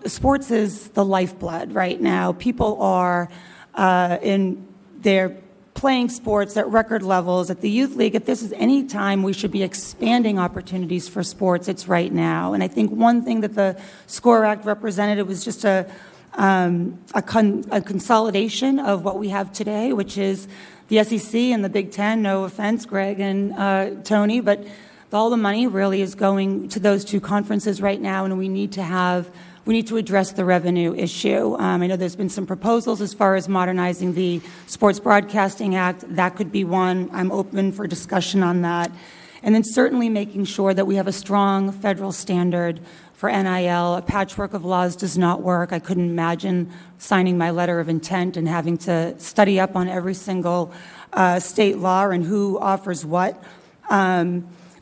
Sports is the lifeblood right now. People are they're playing sports at record levels at the youth league. If this is any time we should be expanding opportunities for sports, it's right now. And I think one thing that the SCORE Act represented, it was just a consolidation of what we have today, which is the SEC and the Big Ten. No offense, Greg and Tony, but all the money really is going to those two conferences right now, and we need to address the revenue issue. I know there's been some proposals as far as modernizing the Sports Broadcasting Act. That could be one. I'm open for discussion on that. And then certainly making sure that we have a strong federal standard for NIL. A patchwork of laws does not work. I couldn't imagine signing my letter of intent and having to study up on every single state law and who offers what.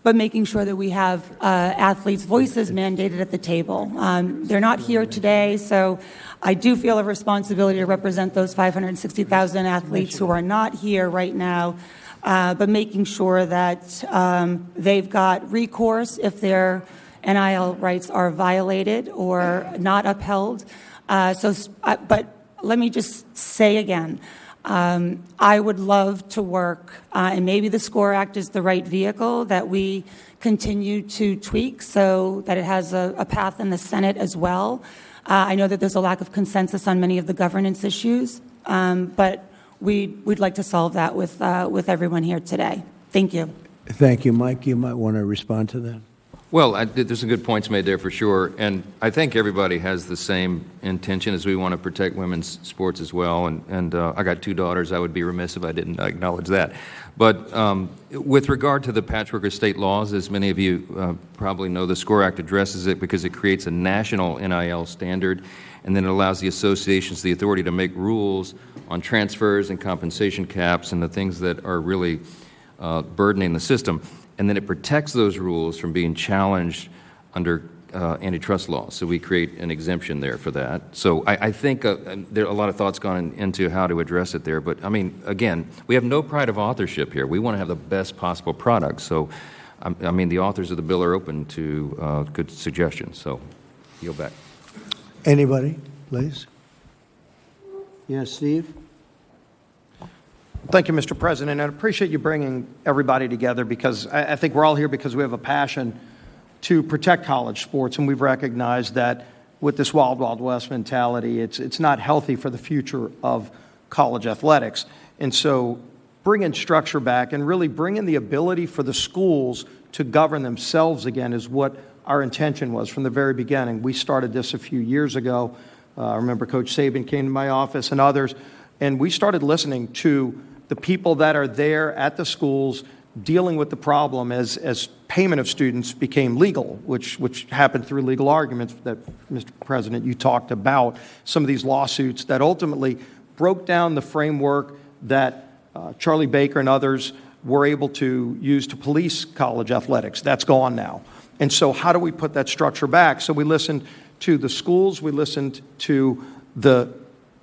But making sure that we have athletes' voices mandated at the table. They're not here today, so I do feel a responsibility to represent those 560,000 athletes who are not here right now, but making sure that they've got recourse if their NIL rights are violated or not upheld. But let me just say again, I would love to work, and maybe the SCORE Act is the right vehicle, that we continue to tweak so that it has a path in the Senate as well. I know that there's a lack of consensus on many of the governance issues, but we'd like to solve that with everyone here today. Thank you. Thank you, Mike. You might want to respond to that. Well, there's some good points made there for sure, and I think everybody has the same intention as we want to protect women's sports as well, and I got two daughters. I would be remiss if I didn't acknowledge that. But with regard to the patchwork of state laws, as many of you probably know, the SCORE Act addresses it because it creates a national NIL standard, and then it allows the associations the authority to make rules on transfers and compensation caps and the things that are really burdening the system. And then it protects those rules from being challenged under antitrust laws. So we create an exemption there for that. So I think there are a lot of thoughts gone into how to address it there. But, I mean, again, we have no pride of authorship here. We want to have the best possible product. So, I mean, the authors of the bill are open to good suggestions. So, yield back. Anybody, please? Yes, Steve? Thank you, Mr. President. I appreciate you bringing everybody together, because I think we're all here because we have a passion to protect college sports, and we've recognized that with this wild, wild west mentality, it's not healthy for the future of college athletics. And so bringing structure back and really bringing the ability for the schools to govern themselves again is what our intention was from the very beginning. We started this a few years ago. I remember Coach Saban came to my office and others, and we started listening to the people that are there at the schools dealing with the problem as payment of students became legal, which happened through legal arguments that, Mr. President, you talked about, some of these lawsuits that ultimately broke down the framework that Charlie Baker and others were able to use to police college athletics. That's gone now. And so how do we put that structure back? So we listened to the schools, we listened to the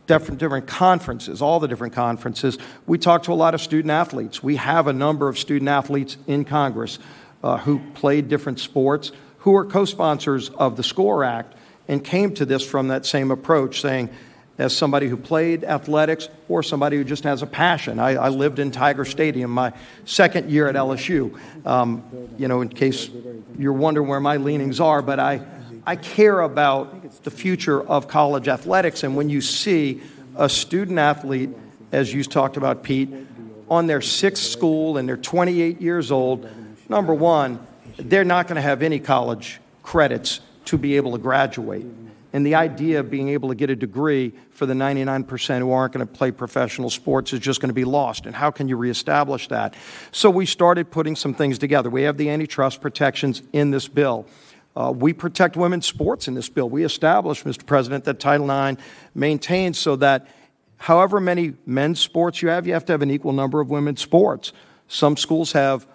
different conferences, all the different conferences. We talked to a lot of student athletes. We have a number of student athletes in Congress who played different sports, who are co-sponsors of the SCORE Act, and came to this from that same approach, saying, as somebody who played athletics or somebody who just has a passion. I lived in Tiger Stadium my second year at LSU. In case you're wondering where my leanings are, but I care about the future of college athletics, and when you see a student athlete, as you talked about, Pete, on their sixth school and they're 28 years old, number one, they're not going to have any college credits to be able to graduate. And the idea of being able to get a degree for the 99% who aren't going to play professional sports is just going to be lost. And how can you reestablish that? So we started putting some things together. We have the antitrust protections in this bill. We protect women's sports in this bill. We established, Mr. President, that Title IX maintains so that however many men's sports you have to have an equal number of women's sports. Some schools have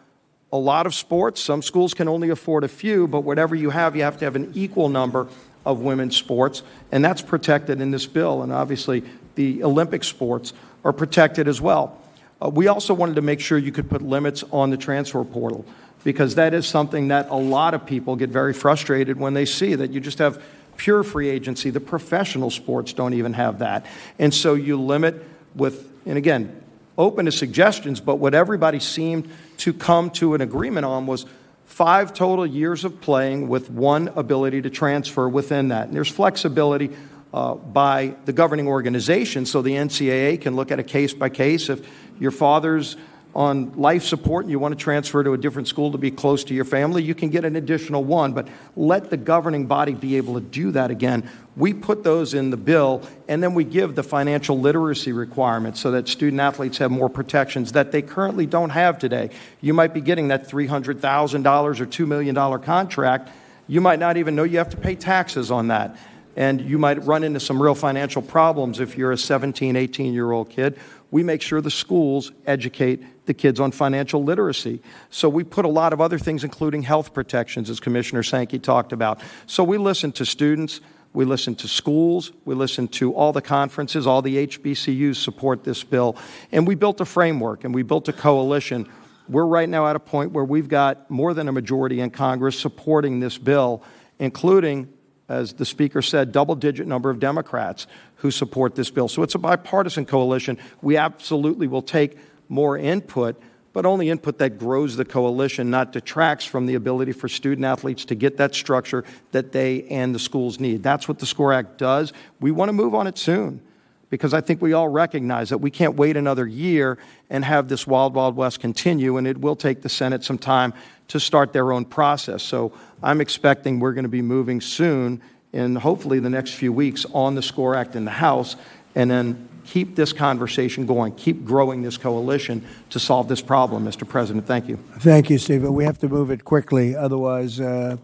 a lot of sports. Some schools can only afford a few, but whatever you have to have an equal number of women's sports, and that's protected in this bill. And obviously, the Olympic sports are protected as well. We also wanted to make sure you could put limits on the transfer portal, because that is something that a lot of people get very frustrated when they see, that you just have pure free agency. The professional sports don't even have that. And so you limit with, and again, open to suggestions, but what everybody seemed to come to an agreement on was 5 total years of playing with 1 ability to transfer within that. And there's flexibility by the governing organization, so the NCAA can look at a case by case. If your father's on life support and you want to transfer to a different school to be close to your family, you can get an additional 1, but let the governing body be able to do that again. We put those in the bill, and then we give the financial literacy requirements so that student athletes have more protections that they currently don't have today. You might be getting that $300,000 or $2 million contract. You might not even know you have to pay taxes on that. And you might run into some real financial problems if you're a 17, 18-year-old kid. We make sure the schools educate the kids on financial literacy. So we put a lot of other things, including health protections, as Commissioner Sankey talked about. So we listen to students, we listen to schools, we listen to all the conferences, all the HBCUs support this bill. And we built a framework, and we built a coalition. We're right now at a point where we've got more than a majority in Congress supporting this bill, including, as the Speaker said, double-digit number of Democrats who support this bill. So it's a bipartisan coalition. We absolutely will take more input, but only input that grows the coalition, not detracts from the ability for student athletes to get that structure that they and the schools need. That's what the SCORE Act does. We want to move on it soon, because I think we all recognize that we can't wait another year and have this wild, wild west continue, and it will take the Senate some time to start their own process. So I'm expecting we're going to be moving soon, in hopefully the next few weeks, on the SCORE Act in the House, and then keep this conversation going, keep growing this coalition to solve this problem, Mr. President. Thank you. Thank you, Steve. But we have to move it quickly. Otherwise, you're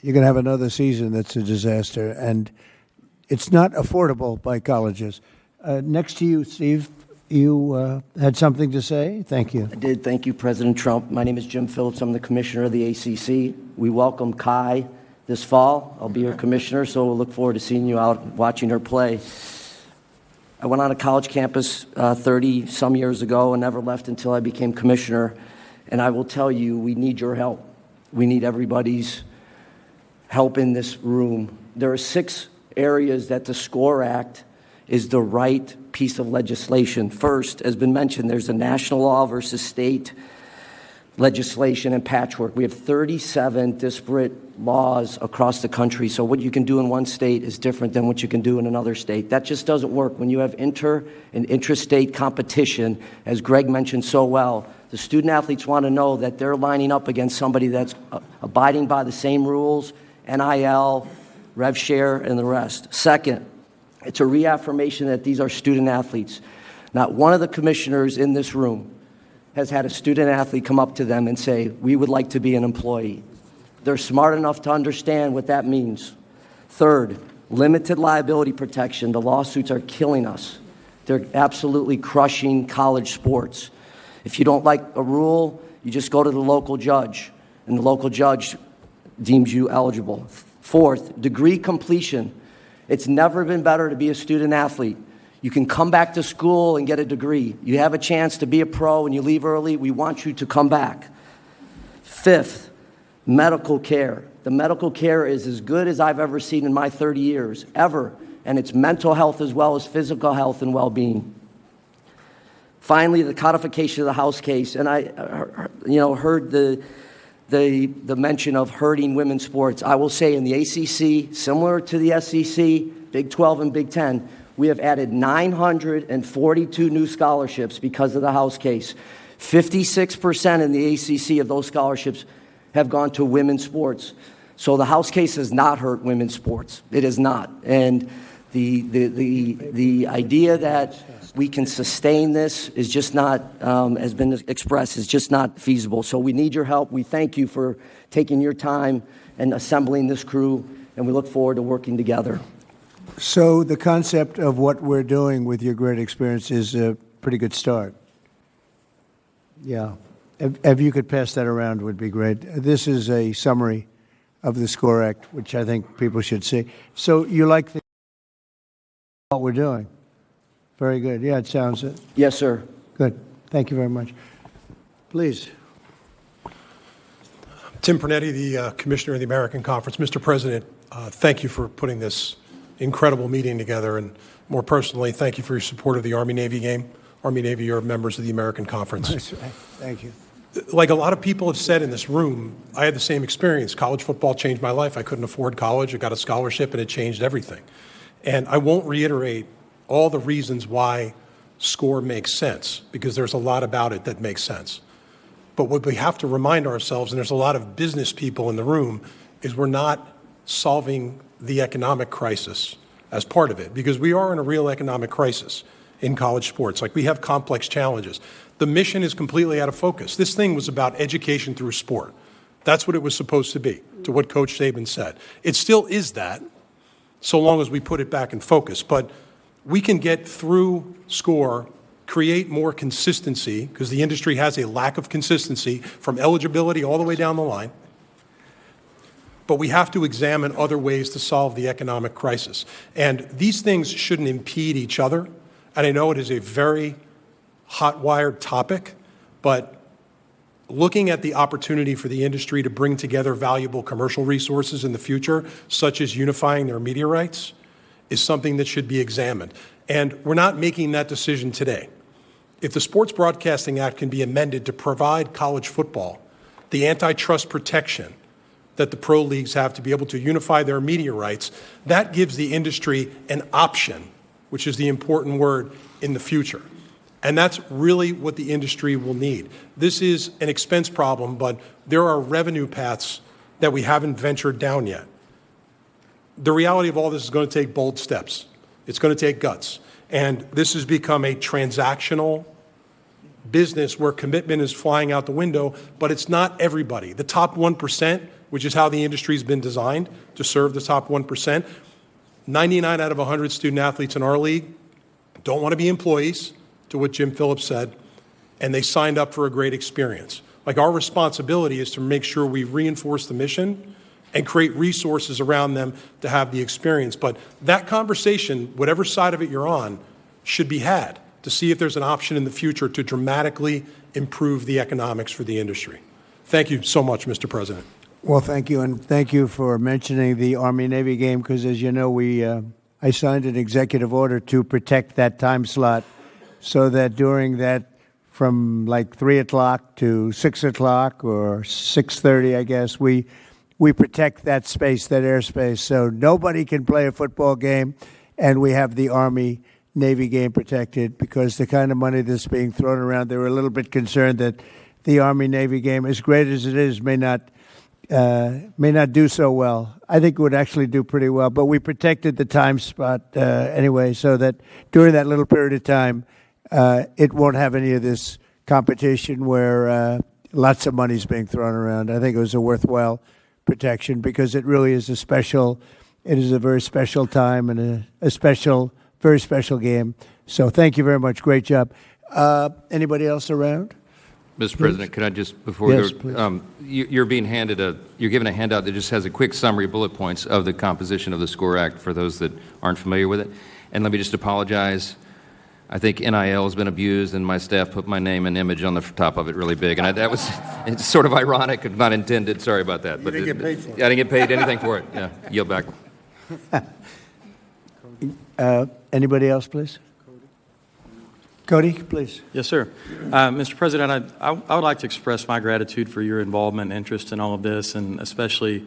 going to have another season that's a disaster. And it's not affordable by colleges. Next to you, Steve, you had something to say? Thank you. I did. Thank you, President Trump. My name is Jim Phillips. I'm the commissioner of the ACC. We welcome Kai this fall. I'll be your commissioner, so we'll look forward to seeing you out watching her play. I went on a college campus 30-some years ago and never left until I became commissioner. And I will tell you, we need your help. We need everybody's help in this room. There are 6 areas that the SCORE Act is the right piece of legislation. First, as been mentioned, there's a national law versus state legislation and patchwork. We have 37 disparate laws across the country, so what you can do in one state is different than what you can do in another state. That just doesn't work. When you have inter- and intrastate competition, as Greg mentioned so well, the student athletes want to know that they're lining up against somebody that's abiding by the same rules, NIL, rev share, and the rest. Second, it's a reaffirmation that these are student athletes. Not one of the commissioners in this room has had a student athlete come up to them and say, we would like to be an employee. They're smart enough to understand what that means. Third, limited liability protection. The lawsuits are killing us. They're absolutely crushing college sports. If you don't like a rule, you just go to the local judge, and the local judge deems you eligible. Fourth, degree completion. It's never been better to be a student athlete. You can come back to school and get a degree. You have a chance to be a pro and you leave early. We want you to come back. Fifth, medical care. The medical care is as good as I've ever seen in my 30 years, ever. And it's mental health as well as physical health and well-being. Finally, the codification of the House case. And I heard the mention of hurting women's sports. I will say in the ACC, similar to the SEC, Big 12 and Big 10, we have added 942 new scholarships because of the House case. 56% in the ACC of those scholarships have gone to women's sports. So the House case has not hurt women's sports. It has not. And the idea that we can sustain this is just not, has been expressed, is just not feasible. So we need your help. We thank you for taking your time and assembling this crew, and we look forward to working together. So the concept of what we're doing with your great experience is a pretty good start. Yeah. If you could pass that around, would be great. This is a summary of the SCORE Act, which I think people should see. So you like what we're doing? Very good. Yeah, it sounds it. Yes, sir. Good. Thank you very much. Please. Tim Pernetti, the Commissioner of the American Conference. Mr. President, thank you for putting this incredible meeting together, and more personally, thank you for your support of the Army-Navy game. Army-Navy are members of the American Conference. Thank you. Like a lot of people have said in this room, I had the same experience. College football changed my life. I couldn't afford college. I got a scholarship, and it changed everything. And I won't reiterate all the reasons why SCORE makes sense, because there's a lot about it that makes sense. But what we have to remind ourselves, and there's a lot of business people in the room, is we're not solving the economic crisis as part of it, because we are in a real economic crisis in college sports. Like, we have complex challenges. The mission is completely out of focus. This thing was about education through sport. That's what it was supposed to be, to what Coach Saban said. It still is that, so long as we put it back in focus. But we can get through SCORE, create more consistency, because the industry has a lack of consistency from eligibility all the way down the line. But we have to examine other ways to solve the economic crisis. And these things shouldn't impede each other. And I know it is a very hot-wired topic, but looking at the opportunity for the industry to bring together valuable commercial resources in the future, such as unifying their media rights, is something that should be examined. And we're not making that decision today. If the Sports Broadcasting Act can be amended to provide college football the antitrust protection that the pro leagues have to be able to unify their media rights, that gives the industry an option, which is the important word, in the future. And that's really what the industry will need. This is an expense problem, but there are revenue paths that we haven't ventured down yet. The reality of all this is going to take bold steps. It's going to take guts. And this has become a transactional business where commitment is flying out the window, but it's not everybody. The top 1%, which is how the industry has been designed to serve the top 1%, 99 out of 100 student athletes in our league don't want to be employees, to what Jim Phillips said, and they signed up for a great experience. Like, our responsibility is to make sure we reinforce the mission and create resources around them to have the experience. But that conversation, whatever side of it you're on, should be had to see if there's an option in the future to dramatically improve the economics for the industry. Thank you so much, Mr. President. Well, thank you, and thank you for mentioning the Army-Navy game, because, as you know, I signed an executive order to protect that time slot so that during that, from like 3 o'clock to 6 o'clock or 6:30, I guess, we protect that space, that airspace, so nobody can play a football game, and we have the Army-Navy game protected, because the kind of money that's being thrown around, they were a little bit concerned that the Army-Navy game, as great as it is, may not do so well. I think it would actually do pretty well, but we protected the time spot anyway, so that during that little period of time, it won't have any of this competition where lots of money is being thrown around. I think it was a worthwhile protection, because it really is it is a very special time and a very special game. So thank you very much. Great job. Anybody else around? Mr. President, could I just, before Yes, we go, you're given a handout that just has a quick summary, bullet points of the composition of the SCORE Act for those that aren't familiar with it. And let me just apologize. I think NIL has been abused, and my staff put my name and image on the top of it really big. And it's sort of ironic and not intended. Sorry about that. You didn't get paid for it. I didn't get paid anything for it. Yeah, yield back. Anybody else, please? Cody, please. Yes, sir. Mr. President, I would like to express my gratitude for your involvement and interest in all of this, and especially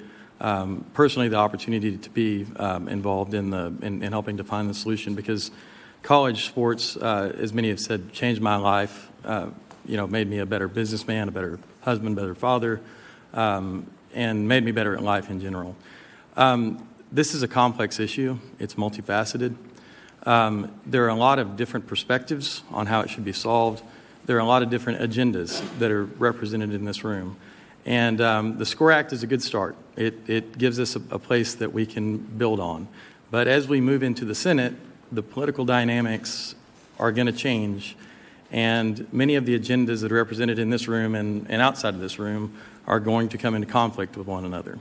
personally the opportunity to be involved in helping to find the solution, because college sports, as many have said, changed my life, made me a better businessman, a better husband, better father, and made me better at life in general. This is a complex issue. It's multifaceted. There are a lot of different perspectives on how it should be solved. There are a lot of different agendas that are represented in this room. And the SCORE Act is a good start. It gives us a place that we can build on. But as we move into the Senate, the political dynamics are going to change, and many of the agendas that are represented in this room and outside of this room are going to come into conflict with one another.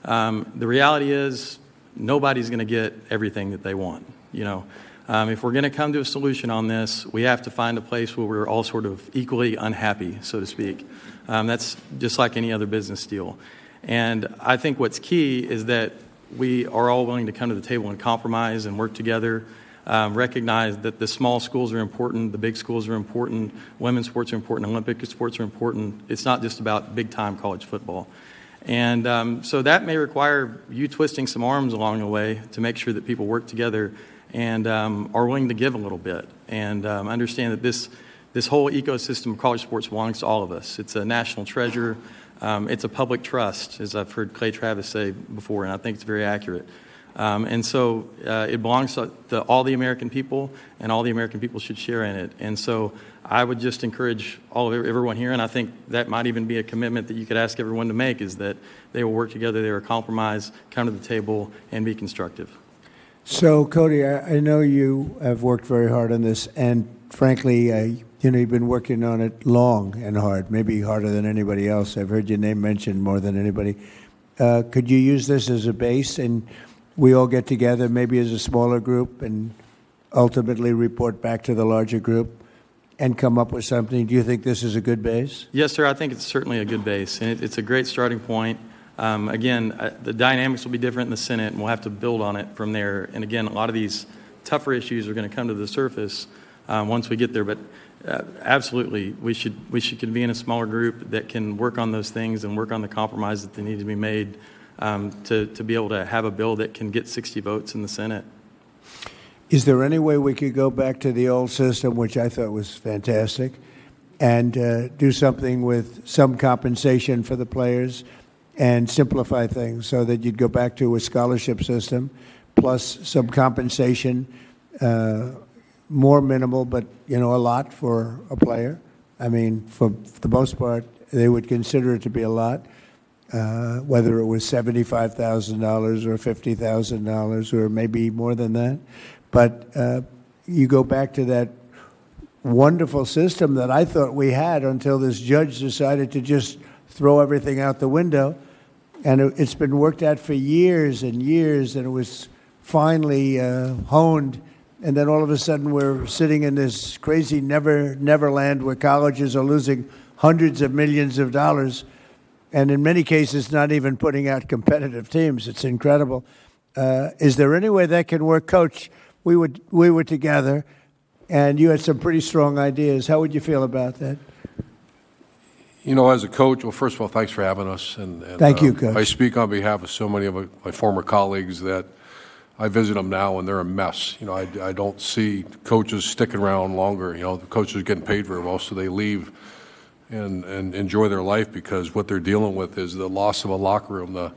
The reality is nobody's going to get everything that they want. If we're going to come to a solution on this, we have to find a place where we're all sort of equally unhappy, so to speak. That's just like any other business deal. And I think what's key is that we are all willing to come to the table and compromise and work together, recognize that the small schools are important, the big schools are important, women's sports are important, Olympic sports are important. It's not just about big-time college football. And so that may require you twisting some arms along the way to make sure that people work together and are willing to give a little bit and understand that this whole ecosystem of college sports belongs to all of us. It's a national treasure. It's a public trust, as I've heard Clay Travis say before, and I think it's very accurate. And so it belongs to all the American people, and all the American people should share in it. And so I would just encourage everyone here, and I think that might even be a commitment that you could ask everyone to make, is that they will work together, they will compromise, come to the table, and be constructive. So, Cody, I know you have worked very hard on this, and frankly, you've been working on it long and hard, maybe harder than anybody else. I've heard your name mentioned more than anybody. Could you use this as a base, and we all get together, maybe as a smaller group, and ultimately report back to the larger group and come up with something? Do you think this is a good base? Yes, sir. I think it's certainly a good base, and it's a great starting point. Again, the dynamics will be different in the Senate, and we'll have to build on it from there. And again, a lot of these tougher issues are going to come to the surface once we get there. But absolutely, we should convene a smaller group that can work on those things and work on the compromises that need to be made to be able to have a bill that can get 60 votes in the Senate. Is there any way we could go back to the old system, which I thought was fantastic, and do something with some compensation for the players and simplify things so that you'd go back to a scholarship system plus some compensation, more minimal, but, a lot for a player? I mean, for the most part, they would consider it to be a lot, whether it was $75,000 or $50,000 or maybe more than that. But you go back to that wonderful system that I thought we had until this judge decided to just throw everything out the window. And it's been worked at for years and years, and it was finally honed. And then all of a sudden we're sitting in this crazy neverland where colleges are losing hundreds of millions of dollars, and in many cases not even putting out competitive teams. It's incredible. Is there any way that can work? Coach, we were together, and you had some pretty strong ideas. How would you feel about that? As a coach, well, first of all, thanks for having us. And thank you, Coach. I speak on behalf of so many of my former colleagues that I visit them now, and they're a mess. I don't see coaches sticking around longer. The coaches are getting paid very well, so they leave and enjoy their life, because what they're dealing with is the loss of a locker room.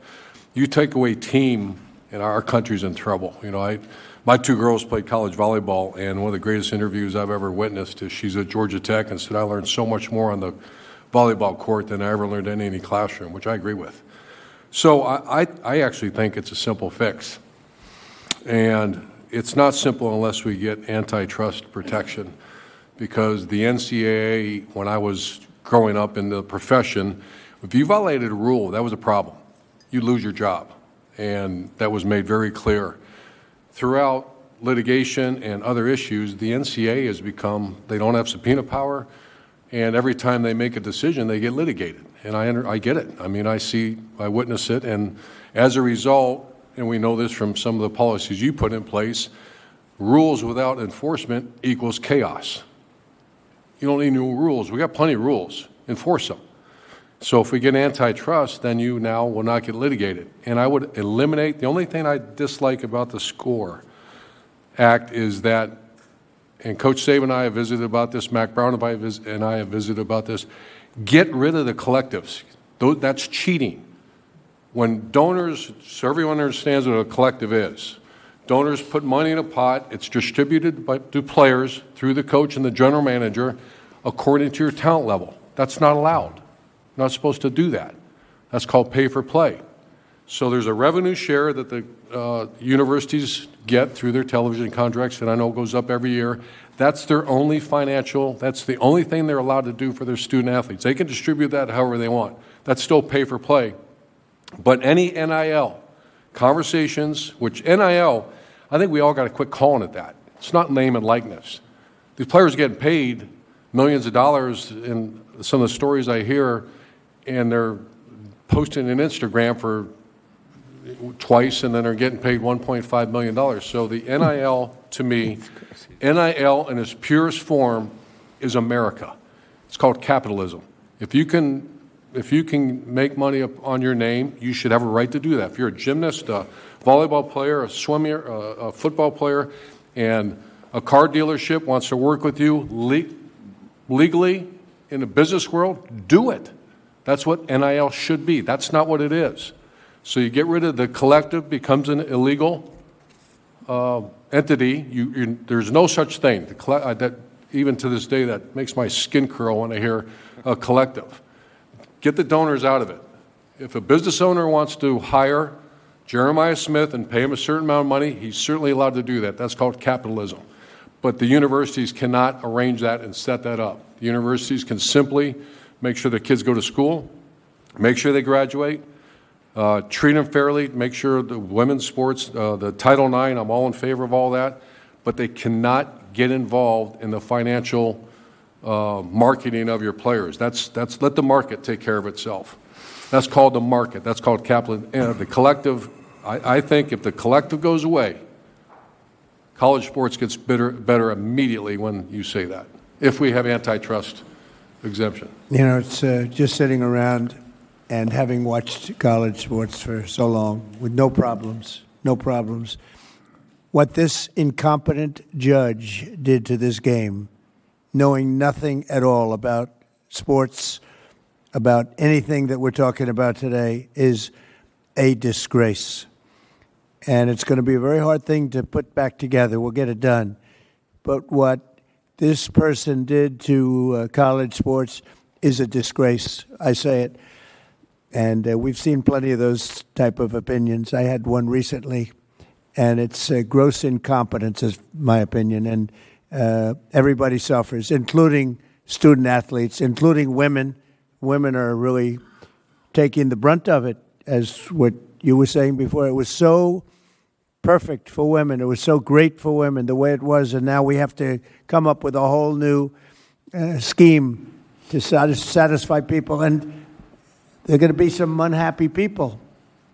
You take away team, and our country's in trouble. My two girls played college volleyball, and one of the greatest interviews I've ever witnessed is she's at Georgia Tech and said, I learned so much more on the volleyball court than I ever learned in any classroom, which I agree with. So I actually think it's a simple fix. And it's not simple unless we get antitrust protection, because the NCAA, when I was growing up in the profession, if you violated a rule, that was a problem. You'd lose your job. And that was made very clear. Throughout litigation and other issues, the NCAA has become, they don't have subpoena power, and every time they make a decision, they get litigated. And I get it. I mean, I witness it, and as a result, and we know this from some of the policies you put in place, rules without enforcement equals chaos. You don't need new rules. We got plenty of rules. Enforce them. So if we get antitrust, then you now will not get litigated. And I would eliminate, the only thing I dislike about the SCORE Act is that, and Coach Saban and I have visited about this, Mac Brown and I have visited about this, get rid of the collectives. That's cheating. When donors, so everyone understands what a collective is, Donors put money in a pot. It's distributed to players through the coach and the general manager according to your talent level. That's not allowed. You're not supposed to do that. That's called pay for play. So there's a revenue share that the universities get through their television contracts, and I know it goes up every year. That's their only that's the only thing they're allowed to do for their student athletes. They can distribute that however they want. That's still pay for play. But any NIL conversations, which NIL, I think we all got to quit calling it that. It's not name and likeness. These players are getting paid millions of dollars in some of the stories I hear, and they're posting on Instagram for twice, and then they're getting paid $1.5 million. So the NIL, to me, NIL in its purest form is America. It's called capitalism. If you can make money on your name, you should have a right to do that. If you're a gymnast, a volleyball player, a swimmer, a football player, and a car dealership wants to work with you legally in the business world, do it. That's what NIL should be. That's not what it is. So you get rid of the collective, becomes an illegal entity. There's no such thing. That even to this day, that makes my skin curl when I hear a collective. Get the donors out of it. If a business owner wants to hire Jeremiah Smith and pay him a certain amount of money, he's certainly allowed to do that. That's called capitalism. But the universities cannot arrange that and set that up. The universities can simply make sure the kids go to school, make sure they graduate, treat them fairly, make sure the women's sports, the Title IX, I'm all in favor of all that, but they cannot get involved in the financial marketing of your players. That's let the market take care of itself. That's called the market. That's called capitalism. And the collective, I think if the collective goes away, college sports gets better immediately when you say that, if we have antitrust exemption. You know, it's just sitting around and having watched college sports for so long with no problems, what this incompetent judge did to this game, knowing nothing at all about sports, about anything that we're talking about today, is a disgrace. And it's going to be a very hard thing to put back together. We'll get it done. But what this person did to college sports is a disgrace. I say it. And we've seen plenty of those type of opinions. I had one recently, and it's gross incompetence, is my opinion. And everybody suffers, including student athletes, including women. Women are really taking the brunt of it, as what you were saying before. It was so perfect for women. It was so great for women, the way it was, and now we have to come up with a whole new scheme to satisfy people. And there are going to be some unhappy people.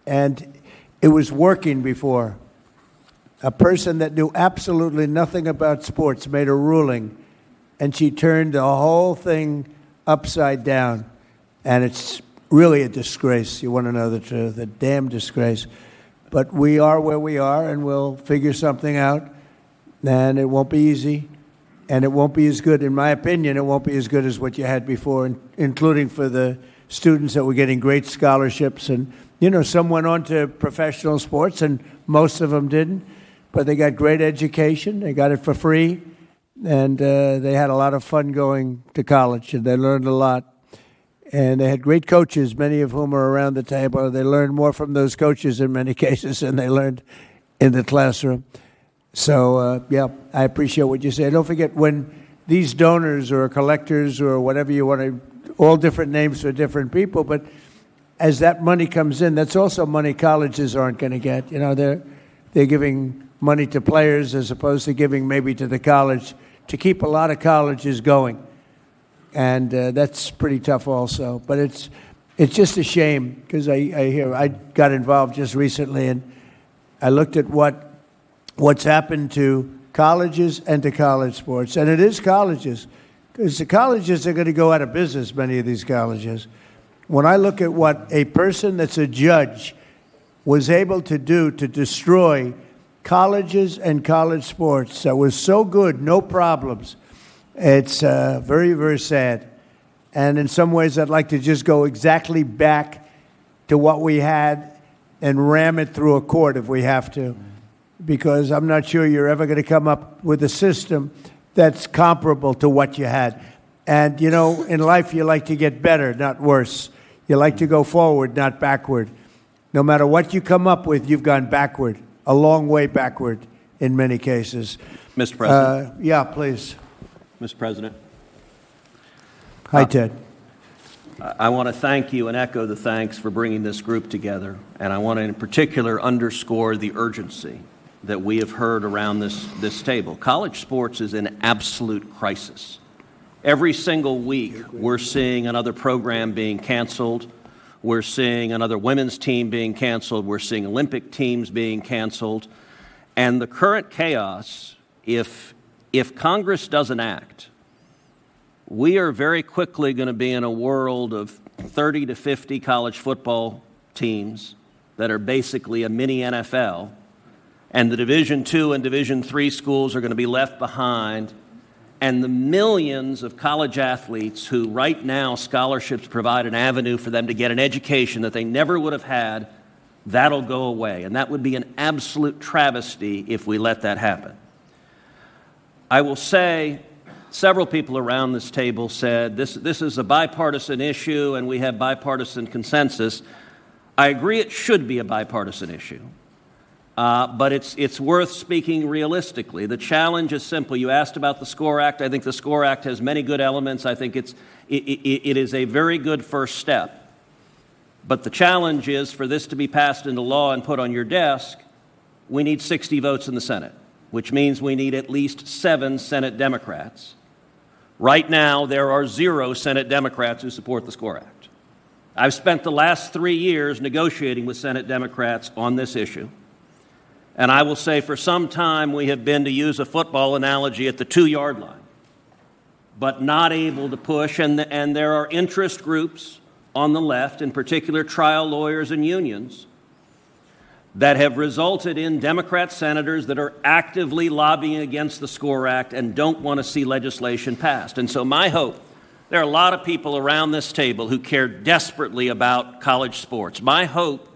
And it was working before. A person that knew absolutely nothing about sports made a ruling, and she turned the whole thing upside down. And it's really a disgrace. You want to know the truth, a damn disgrace. But we are where we are, and we'll figure something out. And it won't be easy, and it won't be as good. In my opinion, it won't be as good as what you had before, including for the students that were getting great scholarships. And, you know, some went on to professional sports, and most of them didn't. But they got great education. They got it for free. And they had a lot of fun going to college, and they learned a lot. And they had great coaches, many of whom are around the table. They learned more from those coaches in many cases than they learned in the classroom. So, yeah, I appreciate what you say. Don't forget, when these donors or collectors or whatever you want to, all different names for different people, but as that money comes in, that's also money colleges aren't going to get. You know, they're giving money to players as opposed to giving maybe to the college to keep a lot of colleges going. And that's pretty tough also. But it's just a shame, because I got involved just recently, and I looked at what's happened to colleges and to college sports. And it is colleges, because the colleges are going to go out of business, many of these colleges. When I look at what a person that's a judge was able to do to destroy colleges and college sports that was so good, no problems, it's very, very sad. And in some ways, I'd like to just go exactly back to what we had and ram it through a court if we have to. because I'm not sure you're ever going to come up with a system that's comparable to what you had. And, you know, in life, you like to get better, not worse. You like to go forward, not backward. No matter what you come up with, you've gone backward, a long way backward in many cases. Mr. President? Yeah, please. Mr. President? Hi, Ted. I want to thank you and echo the thanks for bringing this group together. And I want to in particular underscore the urgency that we have heard around this table. College sports is in absolute crisis. Every single week, we're seeing another program being canceled. We're seeing another women's team being canceled. We're seeing Olympic teams being canceled. And the current chaos, if Congress doesn't act, we are very quickly going to be in a world of 30 to 50 college football teams that are basically a mini NFL, and the Division II and Division III schools are going to be left behind, and the millions of college athletes who right now scholarships provide an avenue for them to get an education that they never would have had, that'll go away. And that would be an absolute travesty if we let that happen. I will say, several people around this table said this is a bipartisan issue and we have bipartisan consensus. I agree it should be a bipartisan issue. But it's worth speaking realistically. The challenge is simple. You asked about the SCORE Act. I think the SCORE Act has many good elements. I think it is a very good first step. But the challenge is for this to be passed into law and put on your desk, we need 60 votes in the Senate, which means we need at least 7 Senate Democrats. Right now, there are 0 Senate Democrats who support the SCORE Act. I've spent the last 3 years negotiating with Senate Democrats on this issue. And I will say for some time we have been, to use a football analogy, at the 2-yard line, but not able to push. And there are interest groups on the left, in particular trial lawyers and unions, that have resulted in Democrat senators that are actively lobbying against the SCORE Act and don't want to see legislation passed. And so my hope, there are a lot of people around this table who care desperately about college sports. My hope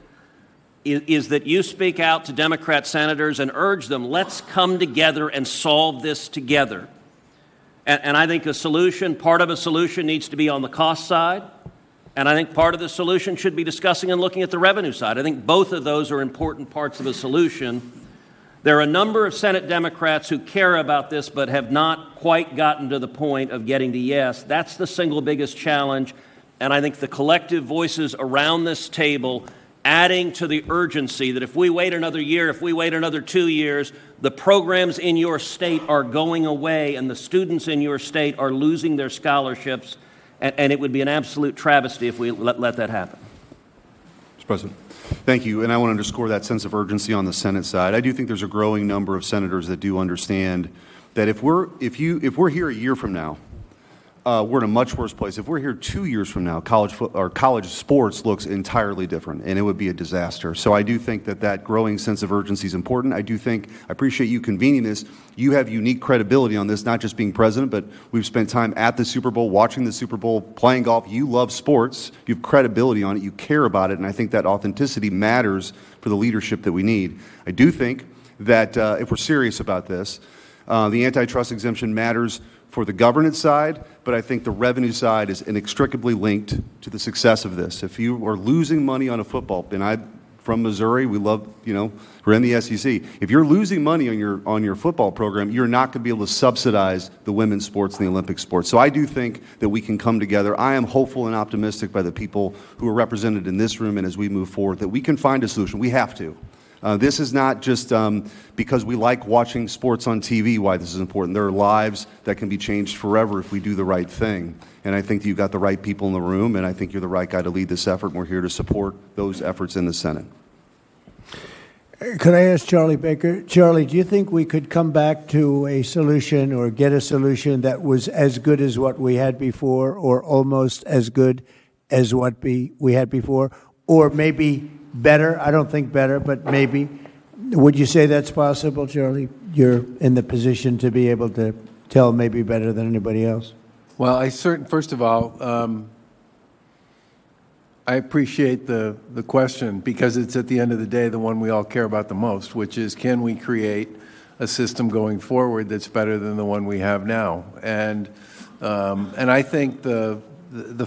is that you speak out to Democrat senators and urge them, let's come together and solve this together. And I think part of a solution needs to be on the cost side, and I think part of the solution should be discussing and looking at the revenue side. I think both of those are important parts of a solution. There are a number of Senate Democrats who care about this but have not quite gotten to the point of getting to yes. That's the single biggest challenge, and I think the collective voices around this table adding to the urgency that if we wait another year, if we wait another 2 years, the programs in your state are going away and the students in your state are losing their scholarships, and it would be an absolute travesty if we let that happen. Mr. President. Thank you, and I want to underscore that sense of urgency on the Senate side. I do think there's a growing number of senators that do understand that if we're here a year from now, we're in a much worse place. If we're here 2 years from now, college sports looks entirely different, and it would be a disaster. So I do think that growing sense of urgency is important. I appreciate you convening this. You have unique credibility on this, not just being president, but we've spent time at the Super Bowl, watching the Super Bowl, playing golf. You love sports. You have credibility on it. You care about it, and I think that authenticity matters for the leadership that we need. I do think that if we're serious about this, the antitrust exemption matters for the governance side, but I think the revenue side is inextricably linked to the success of this. If you are losing money on a football, and I'm from Missouri, we love, we're in the SEC. If you're losing money on your football program, you're not going to be able to subsidize the women's sports and the Olympic sports. So I do think that we can come together. I am hopeful and optimistic by the people who are represented in this room, and as we move forward, that we can find a solution. We have to. This is not just because we like watching sports on TV why this is important. There are lives that can be changed forever if we do the right thing. And I think that you've got the right people in the room, and I think you're the right guy to lead this effort, and we're here to support those efforts in the Senate. Could I ask Charlie Baker? Charlie, do you think we could come back to a solution or get a solution that was as good as what we had before, or almost as good as what we had before, or maybe better? I don't think better, but maybe. Would you say that's possible, Charlie? You're in the position to be able to tell maybe better than anybody else. Well, first of all, I appreciate the question because it's at the end of the day the one we all care about the most, which is can we create a system going forward that's better than the one we have now? And I think the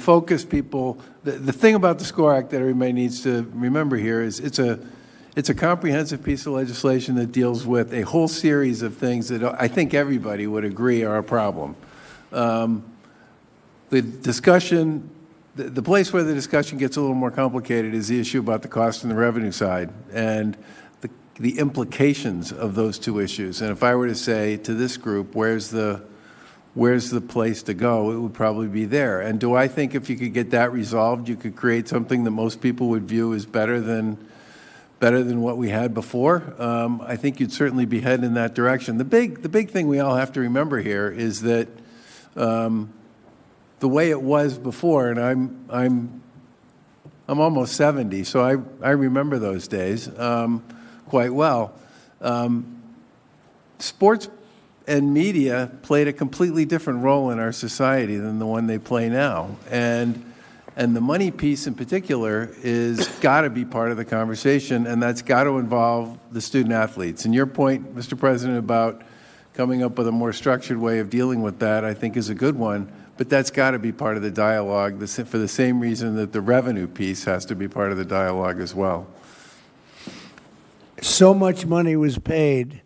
focus people, the thing about the SCORE Act that everybody needs to remember here is it's a comprehensive piece of legislation that deals with a whole series of things that I think everybody would agree are a problem. The discussion, the place where the discussion gets a little more complicated is the issue about the cost and the revenue side and the implications of those two issues. And if I were to say to this group, where's the place to go, it would probably be there. And do I think if you could get that resolved, you could create something that most people would view as better than what we had before? I think you'd certainly be heading in that direction. The big thing we all have to remember here is that the way it was before, and I'm almost 70, so I remember those days quite well. Sports and media played a completely different role in our society than the one they play now, and the money piece in particular is got to be part of the conversation, and that's got to involve the student athletes. And your point, Mr. President, about coming up with a more structured way of dealing with that, I think is a good one. But that's got to be part of the dialogue for the same reason that the revenue piece has to be part of the dialogue as well. So much money was paid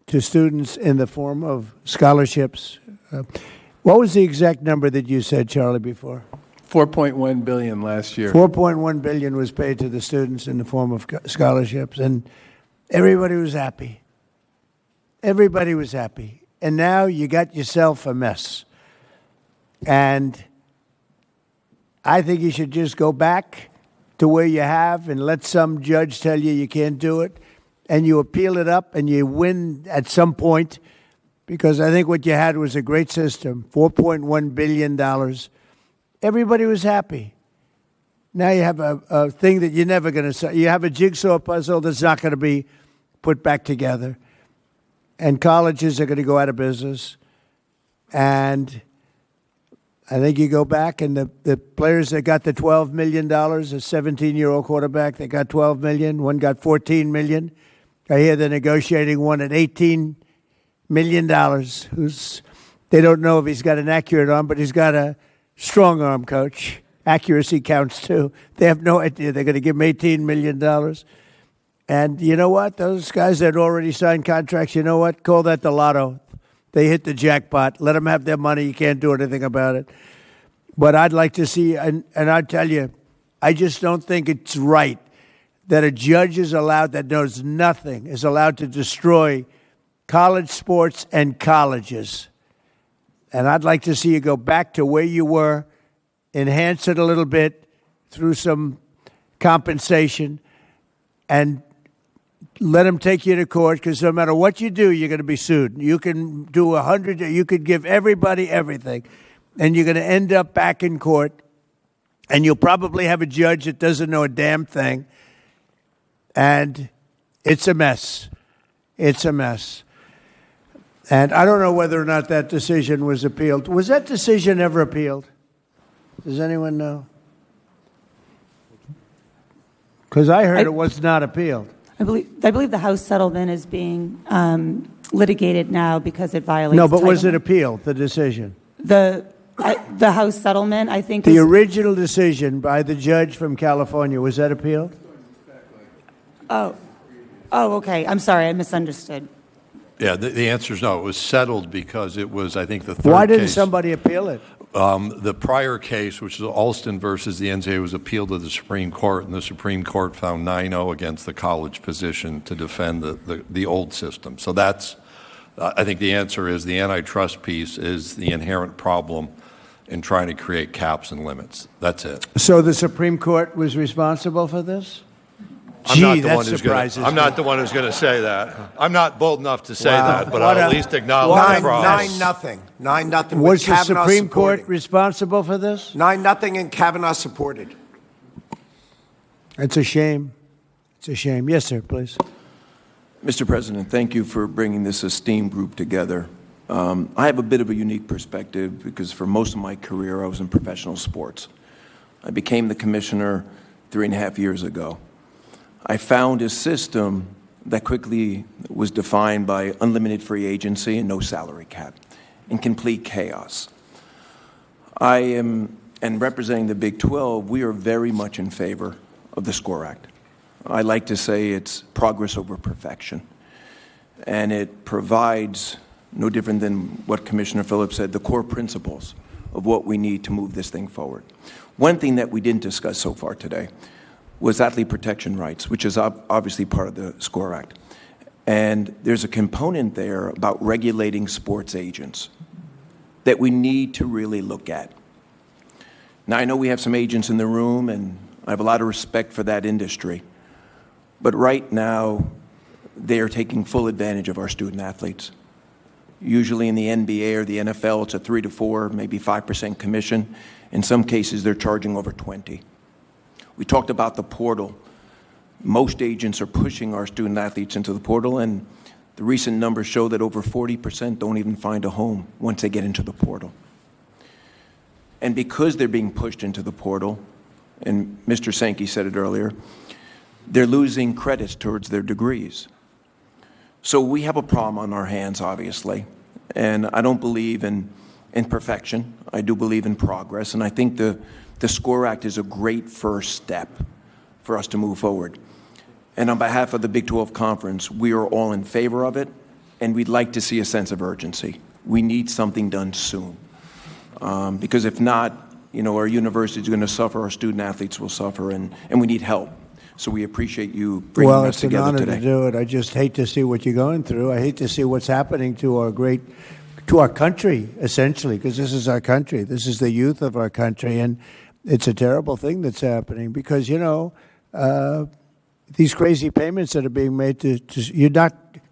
to students in the form of scholarships. What was the exact number that you said, Charlie, before? $4.1 billion last year. $4.1 billion was paid to the students in the form of scholarships, and everybody was happy. Everybody was happy. And now you got yourself a mess. And I think you should just go back to where you have and let some judge tell you can't do it, and you appeal it up and you win at some point, because I think what you had was a great system, $4.1 billion. Everybody was happy. Now you have a thing that you're never going to say. You have a jigsaw puzzle that's not going to be put back together, and colleges are going to go out of business. And I think you go back, and the players that got the $12 million, a 17-year-old quarterback that got $12 million, one got $14 million. I hear they're negotiating one at $18 million. They don't know if he's got an accurate arm, but he's got a strong arm, coach. Accuracy counts, too. They have no idea. They're going to give him $18 million. And you know what? Those guys that already signed contracts, you know what? Call that the lotto. They hit the jackpot. Let them have their money. You can't do anything about it. But I'd like to see, and I tell you, I just don't think it's right that a judge is allowed, that knows nothing, is allowed to destroy college sports and colleges. And I'd like to see you go back to where you were, enhance it a little bit through some compensation, and let them take you to court, because no matter what you do, you're going to be sued. You can do 100, you could give everybody everything, and you're going to end up back in court, and you'll probably have a judge that doesn't know a damn thing, and it's a mess. It's a mess. And I don't know whether or not that decision was appealed. Was that decision ever appealed? Does anyone know? Because I heard it was not appealed. I believe the House settlement is being litigated now because it violates. No, but was Title it appealed, the decision? The House settlement, I think. The original decision by the judge from California, was that appealed? Oh, okay. I'm sorry, I misunderstood. Yeah, the answer is no. It was settled because it was, I think, the third case. Why didn't somebody appeal it? The prior case, which is Alston versus the NCAA, was appealed to the Supreme Court, and the Supreme Court found 9-0 against the college position to defend the old system. So that's, I think the answer is the antitrust piece is the inherent problem in trying to create caps and limits. That's it. So the Supreme Court was responsible for this? I'm not the one who's going to say that. I'm not bold enough to say that, but I'll at least acknowledge the problem. 9-0. 9-0. Was the Supreme Court responsible for this? 9-0, and Kavanaugh supported. It's a shame. It's a shame. Yes, sir, please. Mr. President, thank you for bringing this esteemed group together. I have a bit of a unique perspective because for most of my career I was in professional sports. I became the commissioner 3.5 years ago. I found a system that quickly was defined by unlimited free agency and no salary cap, in complete chaos. I am, and representing the Big 12, we are very much in favor of the SCORE Act. I like to say it's progress over perfection. And it provides, no different than what Commissioner Phillips said, the core principles of what we need to move this thing forward. One thing that we didn't discuss so far today was athlete protection rights, which is obviously part of the SCORE Act. And there's a component there about regulating sports agents that we need to really look at. Now, I know we have some agents in the room, and I have a lot of respect for that industry. But right now, they are taking full advantage of our student athletes. Usually in the NBA or the NFL, it's a 3 to 4, maybe 5% commission. In some cases, they're charging over 20. We talked about the portal. Most agents are pushing our student athletes into the portal, and the recent numbers show that over 40% don't even find a home once they get into the portal. And because they're being pushed into the portal, and Mr. Sankey said it earlier, they're losing credits towards their degrees. So we have a problem on our hands, obviously, and I don't believe in perfection. I do believe in progress, and I think the SCORE Act is a great first step for us to move forward. And on behalf of the Big 12 Conference, we are all in favor of it, and we'd like to see a sense of urgency. We need something done soon, because if not, our university is going to suffer, our student athletes will suffer, and we need help. So we appreciate you bringing us together today. Well, it's an honor to do it. I just hate to see what you're going through. I hate to see what's happening to our country, essentially, because this is our country. This is the youth of our country, and it's a terrible thing that's happening because, these crazy payments that are being made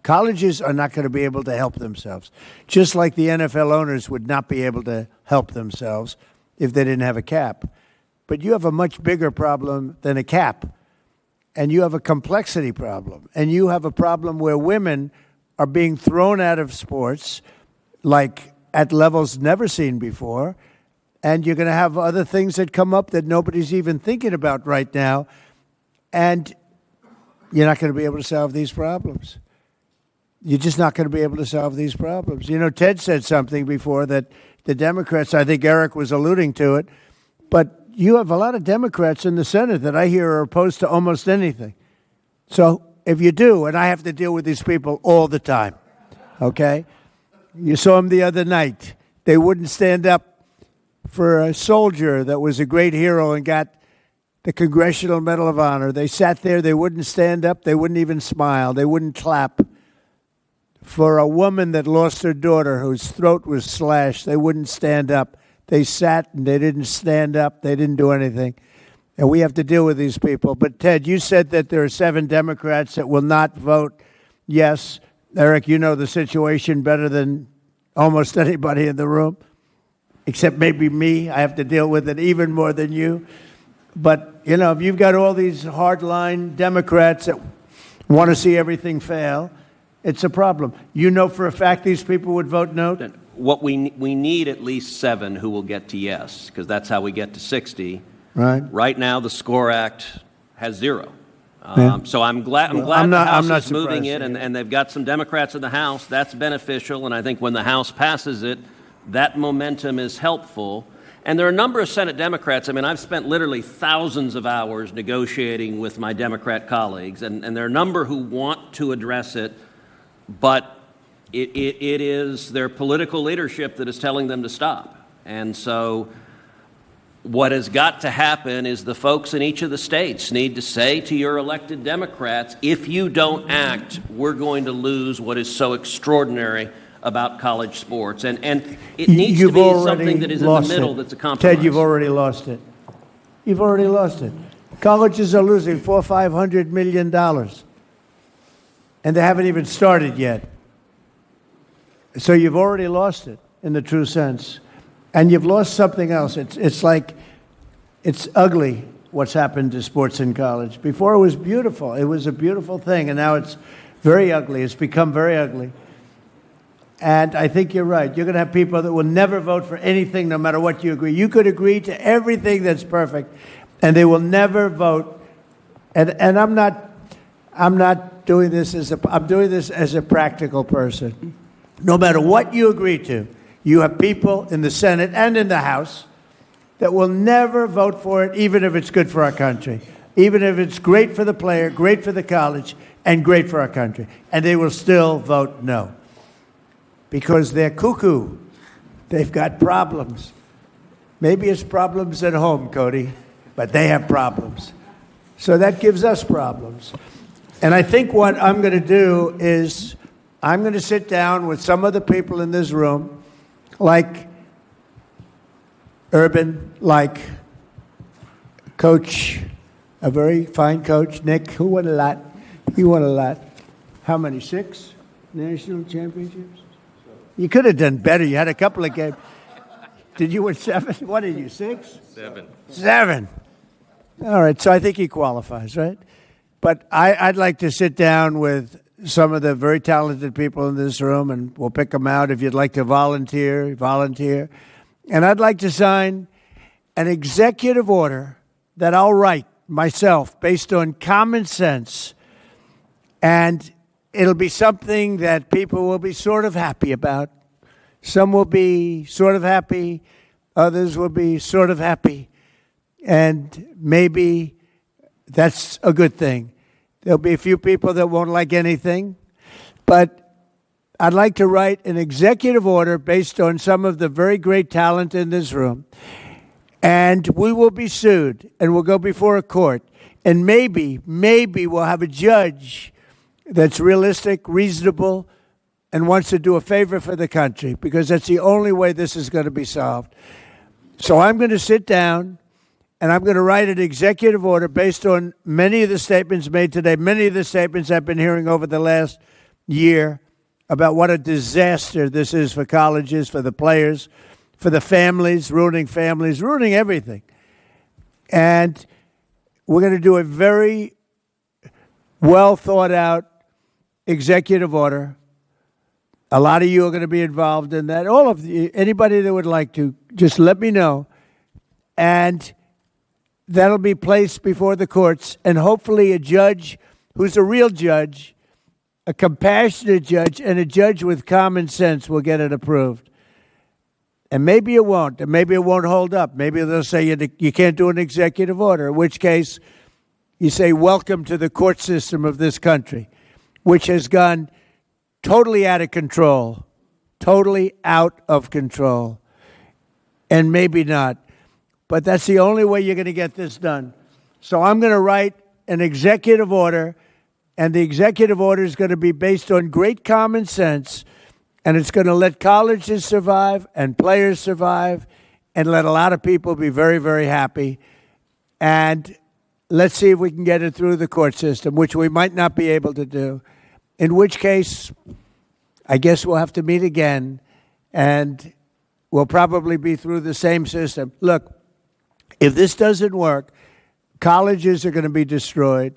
colleges are not going to be able to help themselves. Just like the NFL owners would not be able to help themselves if they didn't have a cap. But you have a much bigger problem than a cap. And you have a complexity problem. And you have a problem where women are being thrown out of sports, like at levels never seen before. And you're going to have other things that come up that nobody's even thinking about right now. And you're not going to be able to solve these problems. You're just not going to be able to solve these problems. Ted said something before that the Democrats, I think Eric was alluding to it, but you have a lot of Democrats in the Senate that I hear are opposed to almost anything. So if you do, and I have to deal with these people all the time, okay? You saw them the other night. They wouldn't stand up for a soldier that was a great hero and got the Congressional Medal of Honor. They sat there. They wouldn't stand up. They wouldn't even smile. They wouldn't clap. For a woman that lost her daughter whose throat was slashed, they wouldn't stand up. They sat and they didn't stand up. They didn't do anything. And we have to deal with these people. But, Ted, you said that there are 7 Democrats that will not vote yes. Eric, you know the situation better than almost anybody in the room, except maybe me. I have to deal with it even more than you. But, if you've got all these hardline Democrats that want to see everything fail, it's a problem. You know for a fact these people would vote no? What we need at least 7 who will get to yes, because that's how we get to 60. Right. Right now, the SCORE Act has 0. Yeah. So I'm glad the House is moving it, and they've got some Democrats in the House. That's beneficial, and I think when the House passes it, that momentum is helpful. And there are a number of Senate Democrats. I mean, I've spent literally thousands of hours negotiating with my Democrat colleagues, and there are a number who want to address it, but it is their political leadership that is telling them to stop. And so what has got to happen is the folks in each of the states need to say to your elected Democrats, if you don't act, we're going to lose what is so extraordinary about college sports. And it needs to be something that is in the middle that's a compromise. Ted, you've already lost it. You've already lost it. Colleges are losing $400-500 million. And they haven't even started yet. So you've already lost it in the true sense. And you've lost something else. It's like, it's ugly what's happened to sports in college. Before it was beautiful. It was a beautiful thing. And now it's very ugly. It's become very ugly. And I think you're right. You're going to have people that will never vote for anything, no matter what you agree. You could agree to everything that's perfect, and they will never vote. And I'm not doing this I'm doing this as a practical person. No matter what you agree to, you have people in the Senate and in the House that will never vote for it, even if it's good for our country, even if it's great for the player, great for the college, and great for our country. And they will still vote no. Because they're cuckoo. They've got problems. Maybe it's problems at home, Cody, but they have problems. So that gives us problems. And I think what I'm going to do is I'm going to sit down with some of the people in this room, like Urban, like Coach, a very fine coach, Nick, who won a lot. He won a lot. How many? 6 national championships? You could have done better. You had a couple of games. Did you win 7? What did you, 6? 7. 7. All right, so I think he qualifies, right? But I'd like to sit down with some of the very talented people in this room, and we'll pick them out. If you'd like to volunteer. And I'd like to sign an executive order that I'll write myself based on common sense, and it'll be something that people will be sort of happy about. Some will be sort of happy. Others will be sort of happy. And maybe that's a good thing. There'll be a few people that won't like anything. But I'd like to write an executive order based on some of the very great talent in this room. And we will be sued, and we'll go before a court. And maybe we'll have a judge that's realistic, reasonable, and wants to do a favor for the country, because that's the only way this is going to be solved. So I'm going to sit down, and I'm going to write an executive order based on many of the statements made today, many of the statements I've been hearing over the last year about what a disaster this is for colleges, for the players, for the families, ruining everything. And we're going to do a very well thought out executive order. A lot of you are going to be involved in that. All of you, anybody that would like to, just let me know. And that'll be placed before the courts. And hopefully a judge who's a real judge, a compassionate judge, and a judge with common sense will get it approved. And maybe it won't. And maybe it won't hold up. Maybe they'll say you can't do an executive order, in which case you say, welcome to the court system of this country, which has gone totally out of control. And maybe not. But that's the only way you're going to get this done. So I'm going to write an executive order, and the executive order is going to be based on great common sense, and it's going to let colleges survive and players survive and let a lot of people be very, very happy. And let's see if we can get it through the court system, which we might not be able to do, in which case I guess we'll have to meet again, and we'll probably be through the same system. Look, if this doesn't work, colleges are going to be destroyed.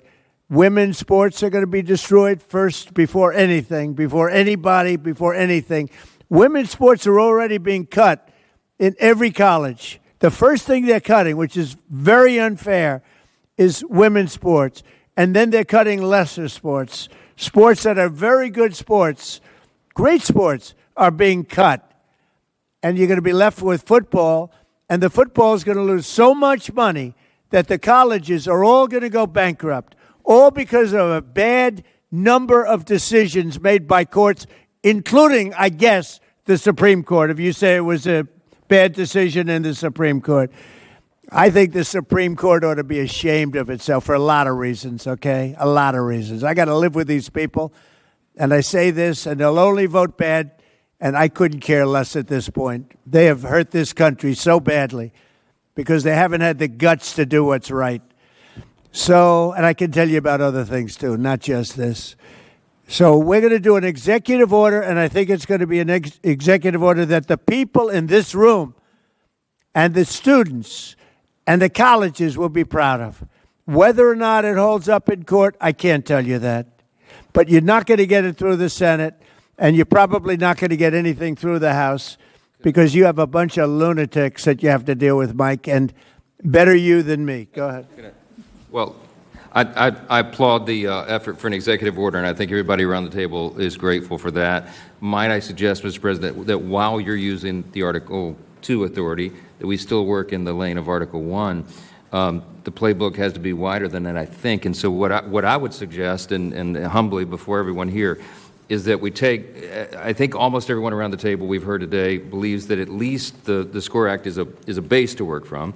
Women's sports are going to be destroyed first, before anything, before anybody, before anything. Women's sports are already being cut in every college. The first thing they're cutting, which is very unfair, is women's sports. And then they're cutting lesser sports. Sports that are very good sports, great sports, are being cut. And you're going to be left with football, and the football is going to lose so much money that the colleges are all going to go bankrupt, all because of a bad number of decisions made by courts, including, I guess, the Supreme Court. If you say it was a bad decision in the Supreme Court, I think the Supreme Court ought to be ashamed of itself for a lot of reasons, okay? A lot of reasons. I got to live with these people, and I say this, and they'll only vote bad, and I couldn't care less at this point. They have hurt this country so badly because they haven't had the guts to do what's right. So, and I can tell you about other things too, not just this. So we're going to do an executive order, and I think it's going to be an executive order that the people in this room and the students and the colleges will be proud of. Whether or not it holds up in court, I can't tell you that. But you're not going to get it through the Senate. and you're probably not going to get anything through the House because you have a bunch of lunatics that you have to deal with, Mike, and better you than me. Go ahead. Well, I applaud the effort for an executive order, and I think everybody around the table is grateful for that. Might I suggest, Mr. President, that while you're using the Article 2 authority, that we still work in the lane of Article 1. The playbook has to be wider than that, I think. And so what I would suggest, and humbly before everyone here, is that we take, I think almost everyone around the table we've heard today believes that at least the SCORE Act is a base to work from.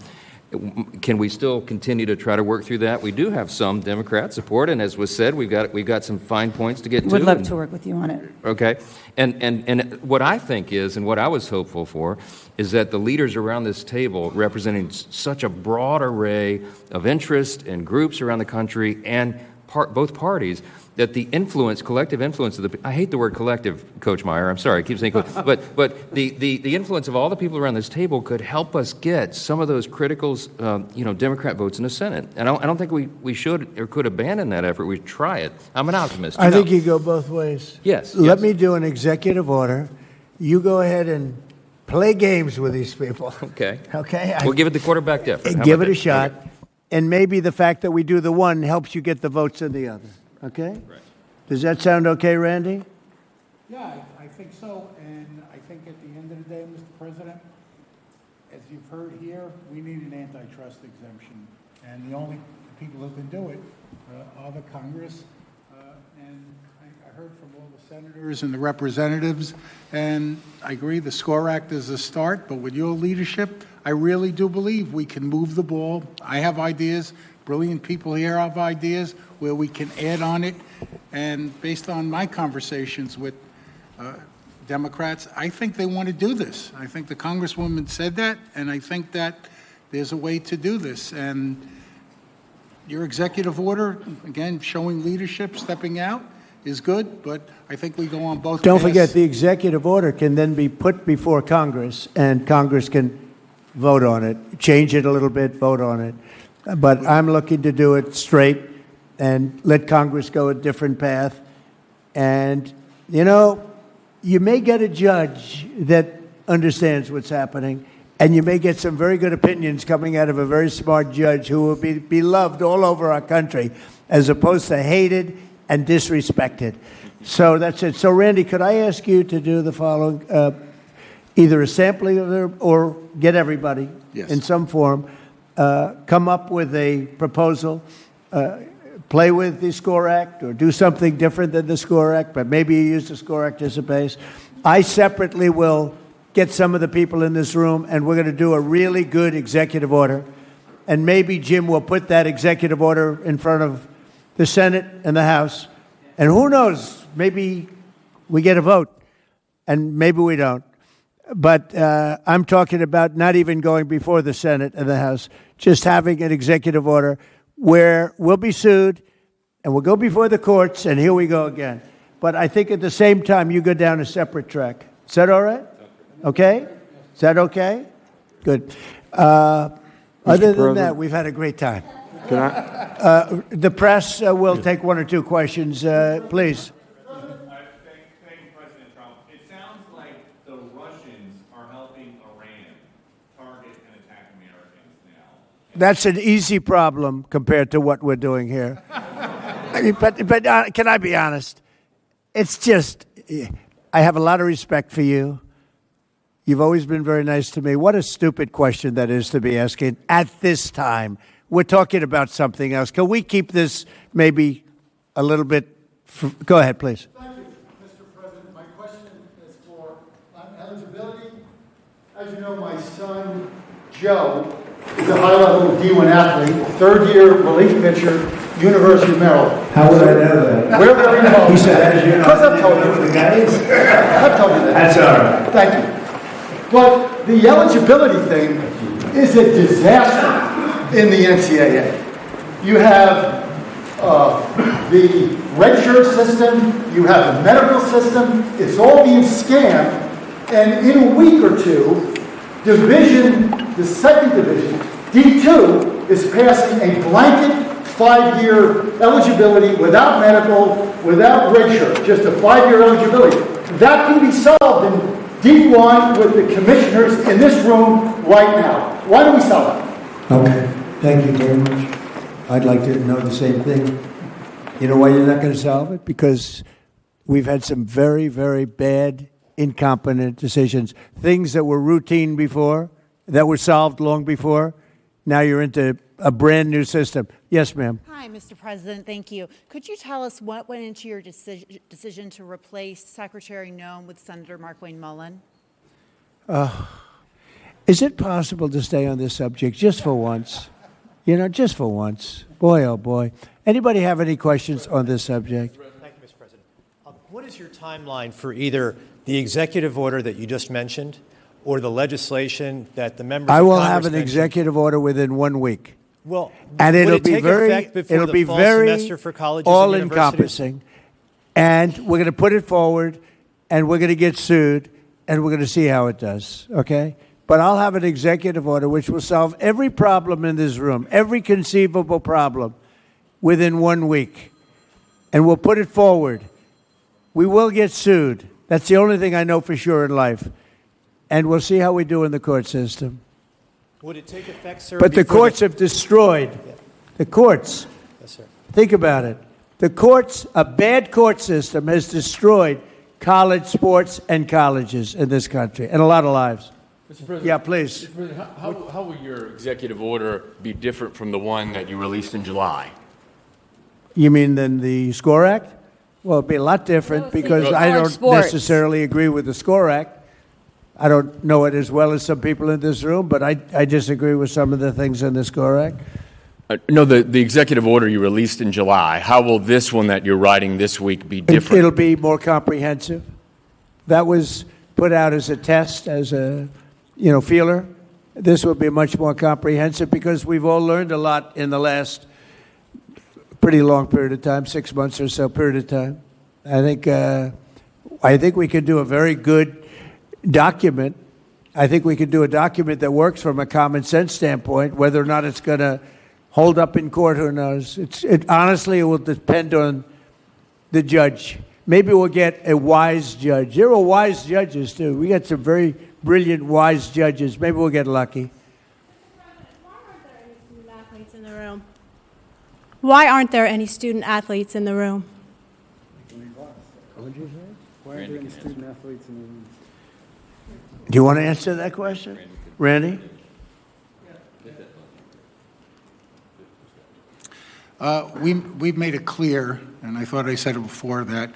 Can we still continue to try to work through that? We do have some Democrat support, and as was said, we've got some fine points to get to. Would love to work with you on it. Okay. And what I think is, and what I was hopeful for, is that the leaders around this table, representing such a broad array of interests and groups around the country and both parties, that the influence, collective influence of I hate the word collective, Coach Meyer, I'm sorry, I keep saying but the influence of all the people around this table could help us get some of those critical, Democrat votes in the Senate. And I don't think we should or could abandon that effort. We try it. I'm an optimist. I think you go both ways. Yes. Let me do an executive order. You go ahead and play games with these people. Okay. Okay? We'll give it the quarterback effort. Give it a shot. Okay. And maybe the fact that we do the one helps you get the votes in the other. Okay? Right. Does that sound okay, Randy? Yeah, I think so. And I think at the end of the day, Mr. President, as you've heard here, we need an antitrust exemption. And the only people who can do it are the Congress. And I heard from all the senators and the representatives. And I agree the SCORE Act is a start. But with your leadership, I really do believe we can move the ball. I have ideas. Brilliant people here have ideas where we can add on it. And based on my conversations with Democrats, I think they want to do this. I think the Congresswoman said that, and I think that there's a way to do this. And your executive order, again, showing leadership, stepping out, is good, but I think we go on both Don't paths. forget, the executive order can then be put before Congress, and Congress can vote on it, change it a little bit, vote on it. But I'm looking to do it straight and let Congress go a different path. And, you may get a judge that understands what's happening, and you may get some very good opinions coming out of a very smart judge who will be beloved all over our country, as opposed to hated and disrespected. So that's it. So, Randy, could I ask you to do the following? Either a sampling of them or get everybody in some form. Come up with a proposal, play with the SCORE Act or do something different than the SCORE Act, but maybe you use the SCORE Act as a base. I separately will get some of the people in this room, and we're going to do a really good executive order. And maybe Jim will put that executive order in front of the Senate and the House. And who knows, maybe we get a vote, and maybe we don't. But I'm talking about not even going before the Senate and the House, just having an executive order where we'll be sued and we'll go before the courts, and here we go again. But I think at the same time, you go down a separate track. Is that all right? Okay? Is that okay? Good. Other than that, we've had a great time. Can I? The press will take one or two questions, please. That's an easy problem compared to what we're doing here. I mean, but can I be honest? It's just, I have a lot of respect for you. You've always been very nice to me. What a stupid question that is to be asking at this time. We're talking about something else. Can we keep this maybe a little bit? Go ahead, please. Thank you, Mr. President. My question is for eligibility. As you know, my son, Joe, is a high-level D1 athlete, third-year relief pitcher, University of Maryland. How would I know that? We're very involved. He said, as you know. Because I've told you. I've told you that. That's all right. Thank you. But the eligibility thing is a disaster in the NCAA. You have the redshirt system, you have the medical system, it's all being scammed, and in a week or two, the second division, D2, is passing a blanket 5-year eligibility without medical, without redshirt, just a 5-year eligibility. That can be solved in D1 with the commissioners in this room right now. Why don't we solve it? Okay, thank you very much. I'd like to know the same thing. You know why you're not going to solve it? Because we've had some very, very bad, incompetent decisions. Things that were routine before, that were solved long before. Now you're into a brand new system. Yes, ma'am. Hi, Mr. President. Thank you. Could you tell us what went into your decision to replace Secretary Noem with Senator Markwayne Mullin? Is it possible to stay on this subject just for once? You know, just for once. Boy, oh boy. Anybody have any questions on this subject? Thank you, Mr. President. What is your timeline for either the executive order that you just mentioned or the legislation that the members I of will Congress have an mentioned? executive order within 1 week. Well, and would it'll it be take very, effect before it'll the be fall very semester for colleges and all-encompassing. And we're going to put it forward, and we're going to get sued, and we're going to see how it does, okay? But I'll have an executive order which will solve every problem in this room, every conceivable problem, within 1 week. And we'll put it forward. We will get sued. That's the only thing I know for sure in life. And we'll see how we do in the court system. Would it take effect, sir? But the courts have destroyed. The courts. Yes, sir. Think about it. The courts, a bad court system has destroyed college sports and colleges in this country and a lot of lives. Mr. President, yeah, please. Mr. President, how will your executive order be different from the one that you released in July? You mean than the SCORE Act? Well, it'd be a lot different because I don't necessarily agree with the SCORE Act. I don't know it as well as some people in this room, but I disagree with some of the things in the SCORE Act. No, the executive order you released in July, how will this one that you're writing this week be different? It'll be more comprehensive. That was put out as a test, as a feeler. This will be much more comprehensive because we've all learned a lot in the last pretty long period of time, 6 months or so period of time. I think we could do a very good document. I think we could do a document that works from a common sense standpoint. Whether or not it's going to hold up in court, who knows? Honestly, it will depend on the judge. Maybe we'll get a wise judge. There are wise judges, too. We got some very brilliant, wise judges. Maybe we'll get lucky. Why aren't there any student athletes in the room? What did you say? Why aren't there any student athletes in the room? Do you want to answer that question? Randy? We've made it clear, and I thought I said it before, that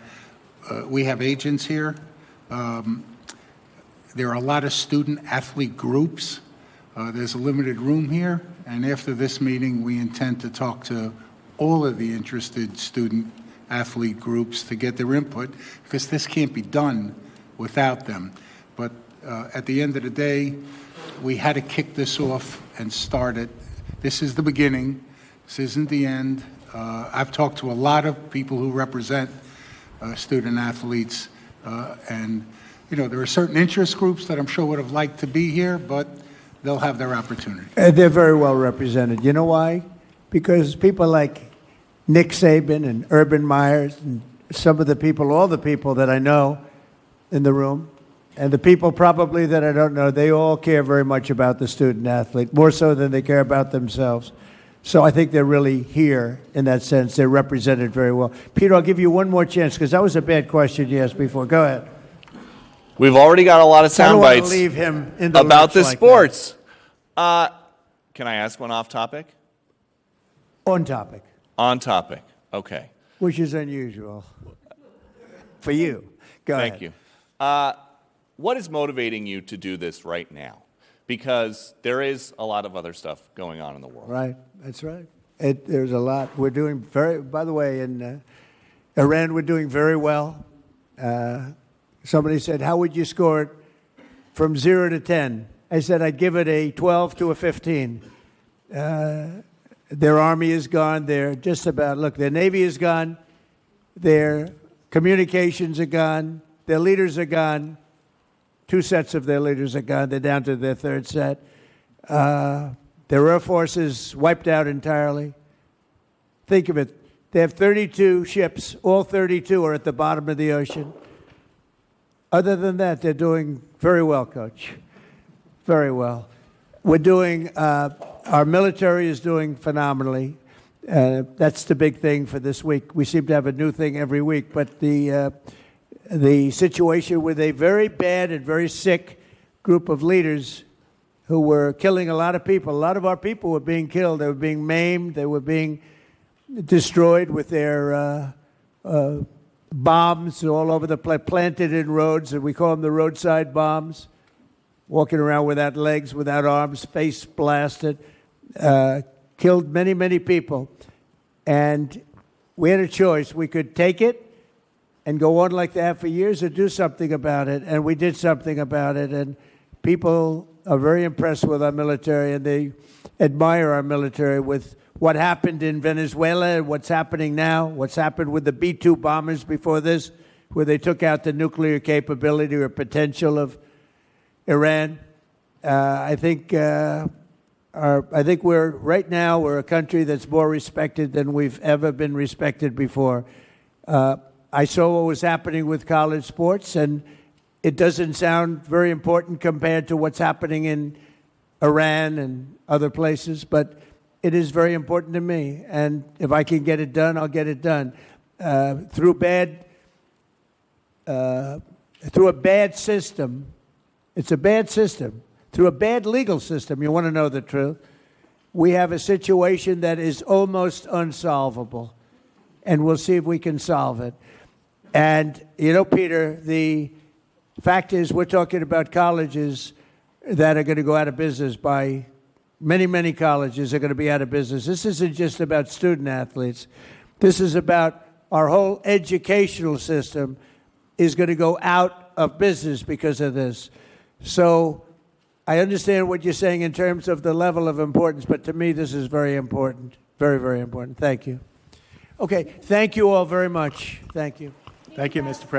we have agents here. There are a lot of student-athlete groups. There's a limited room here, and after this meeting, we intend to talk to all of the interested student-athlete groups to get their input, because this can't be done without them. But at the end of the day, we had to kick this off and start it. This is the beginning. This isn't the end. I've talked to a lot of people who represent student-athletes, and there are certain interest groups that I'm sure would have liked to be here, but they'll have their opportunity. They're very well represented. You know why? Because people like Nick Saban and Urban Meyers and some of the people, all the people that I know in the room, and the people probably that I don't know, they all care very much about the student athlete, more so than they care about themselves. So I think they're really here in that sense. They're represented very well. Peter, I'll give you one more chance because that was a bad question you asked before. Go ahead. We've already got a lot of sound bites leave him in the about the like sports. Can I ask one off topic? On topic. On topic. Okay. Which is unusual for you. Go ahead. Thank you. What is motivating you to do this right now? Because there is a lot of other stuff going on in the world. Right. That's right. There's a lot. We're doing by the way, in Iran, we're doing very well. Somebody said, how would you score it from 0 to 10? I said, I'd give it a 12 to a 15. Their army is gone. They're just about, look, their Navy is gone. Their communications are gone. Their leaders are gone. 2 sets of their leaders are gone. They're down to their 3rd set. Their Air Force is wiped out entirely. Think of it. They have 32 ships. All 32 are at the bottom of the ocean. Other than that, they're doing very well, Coach. Very well. We're doing, our military is doing phenomenally. That's the big thing for this week. We seem to have a new thing every week, but the situation with a very bad and very sick group of leaders who were killing a lot of people. A lot of our people were being killed. They were being maimed. They were being destroyed with their bombs all over the place, planted in roads, and we call them the roadside bombs, walking around without legs, without arms, face blasted, killed many, many people. And we had a choice. We could take it and go on like that for years or do something about it. And we did something about it. And people are very impressed with our military, and they admire our military with what happened in Venezuela and what's happening now, what's happened with the B-2 bombers before this, where they took out the nuclear capability or potential of Iran. I think we're right now we're a country that's more respected than we've ever been respected before. I saw what was happening with college sports, and it doesn't sound very important compared to what's happening in Iran and other places, but it is very important to me. And if I can get it done, I'll get it done. Through a bad system, it's a bad system. Through a bad legal system, you want to know the truth, we have a situation that is almost unsolvable. And we'll see if we can solve it. And, you know, Peter, the fact is we're talking about colleges that are going to go out of business by many, many colleges are going to be out of business. This isn't just about student athletes. This is about our whole educational system is going to go out of business because of this. So I understand what you're saying in terms of the level of importance, but to me this is very important. Very, very important. Thank you. Okay, thank you all very much. Thank you. Thank you, Mr. President.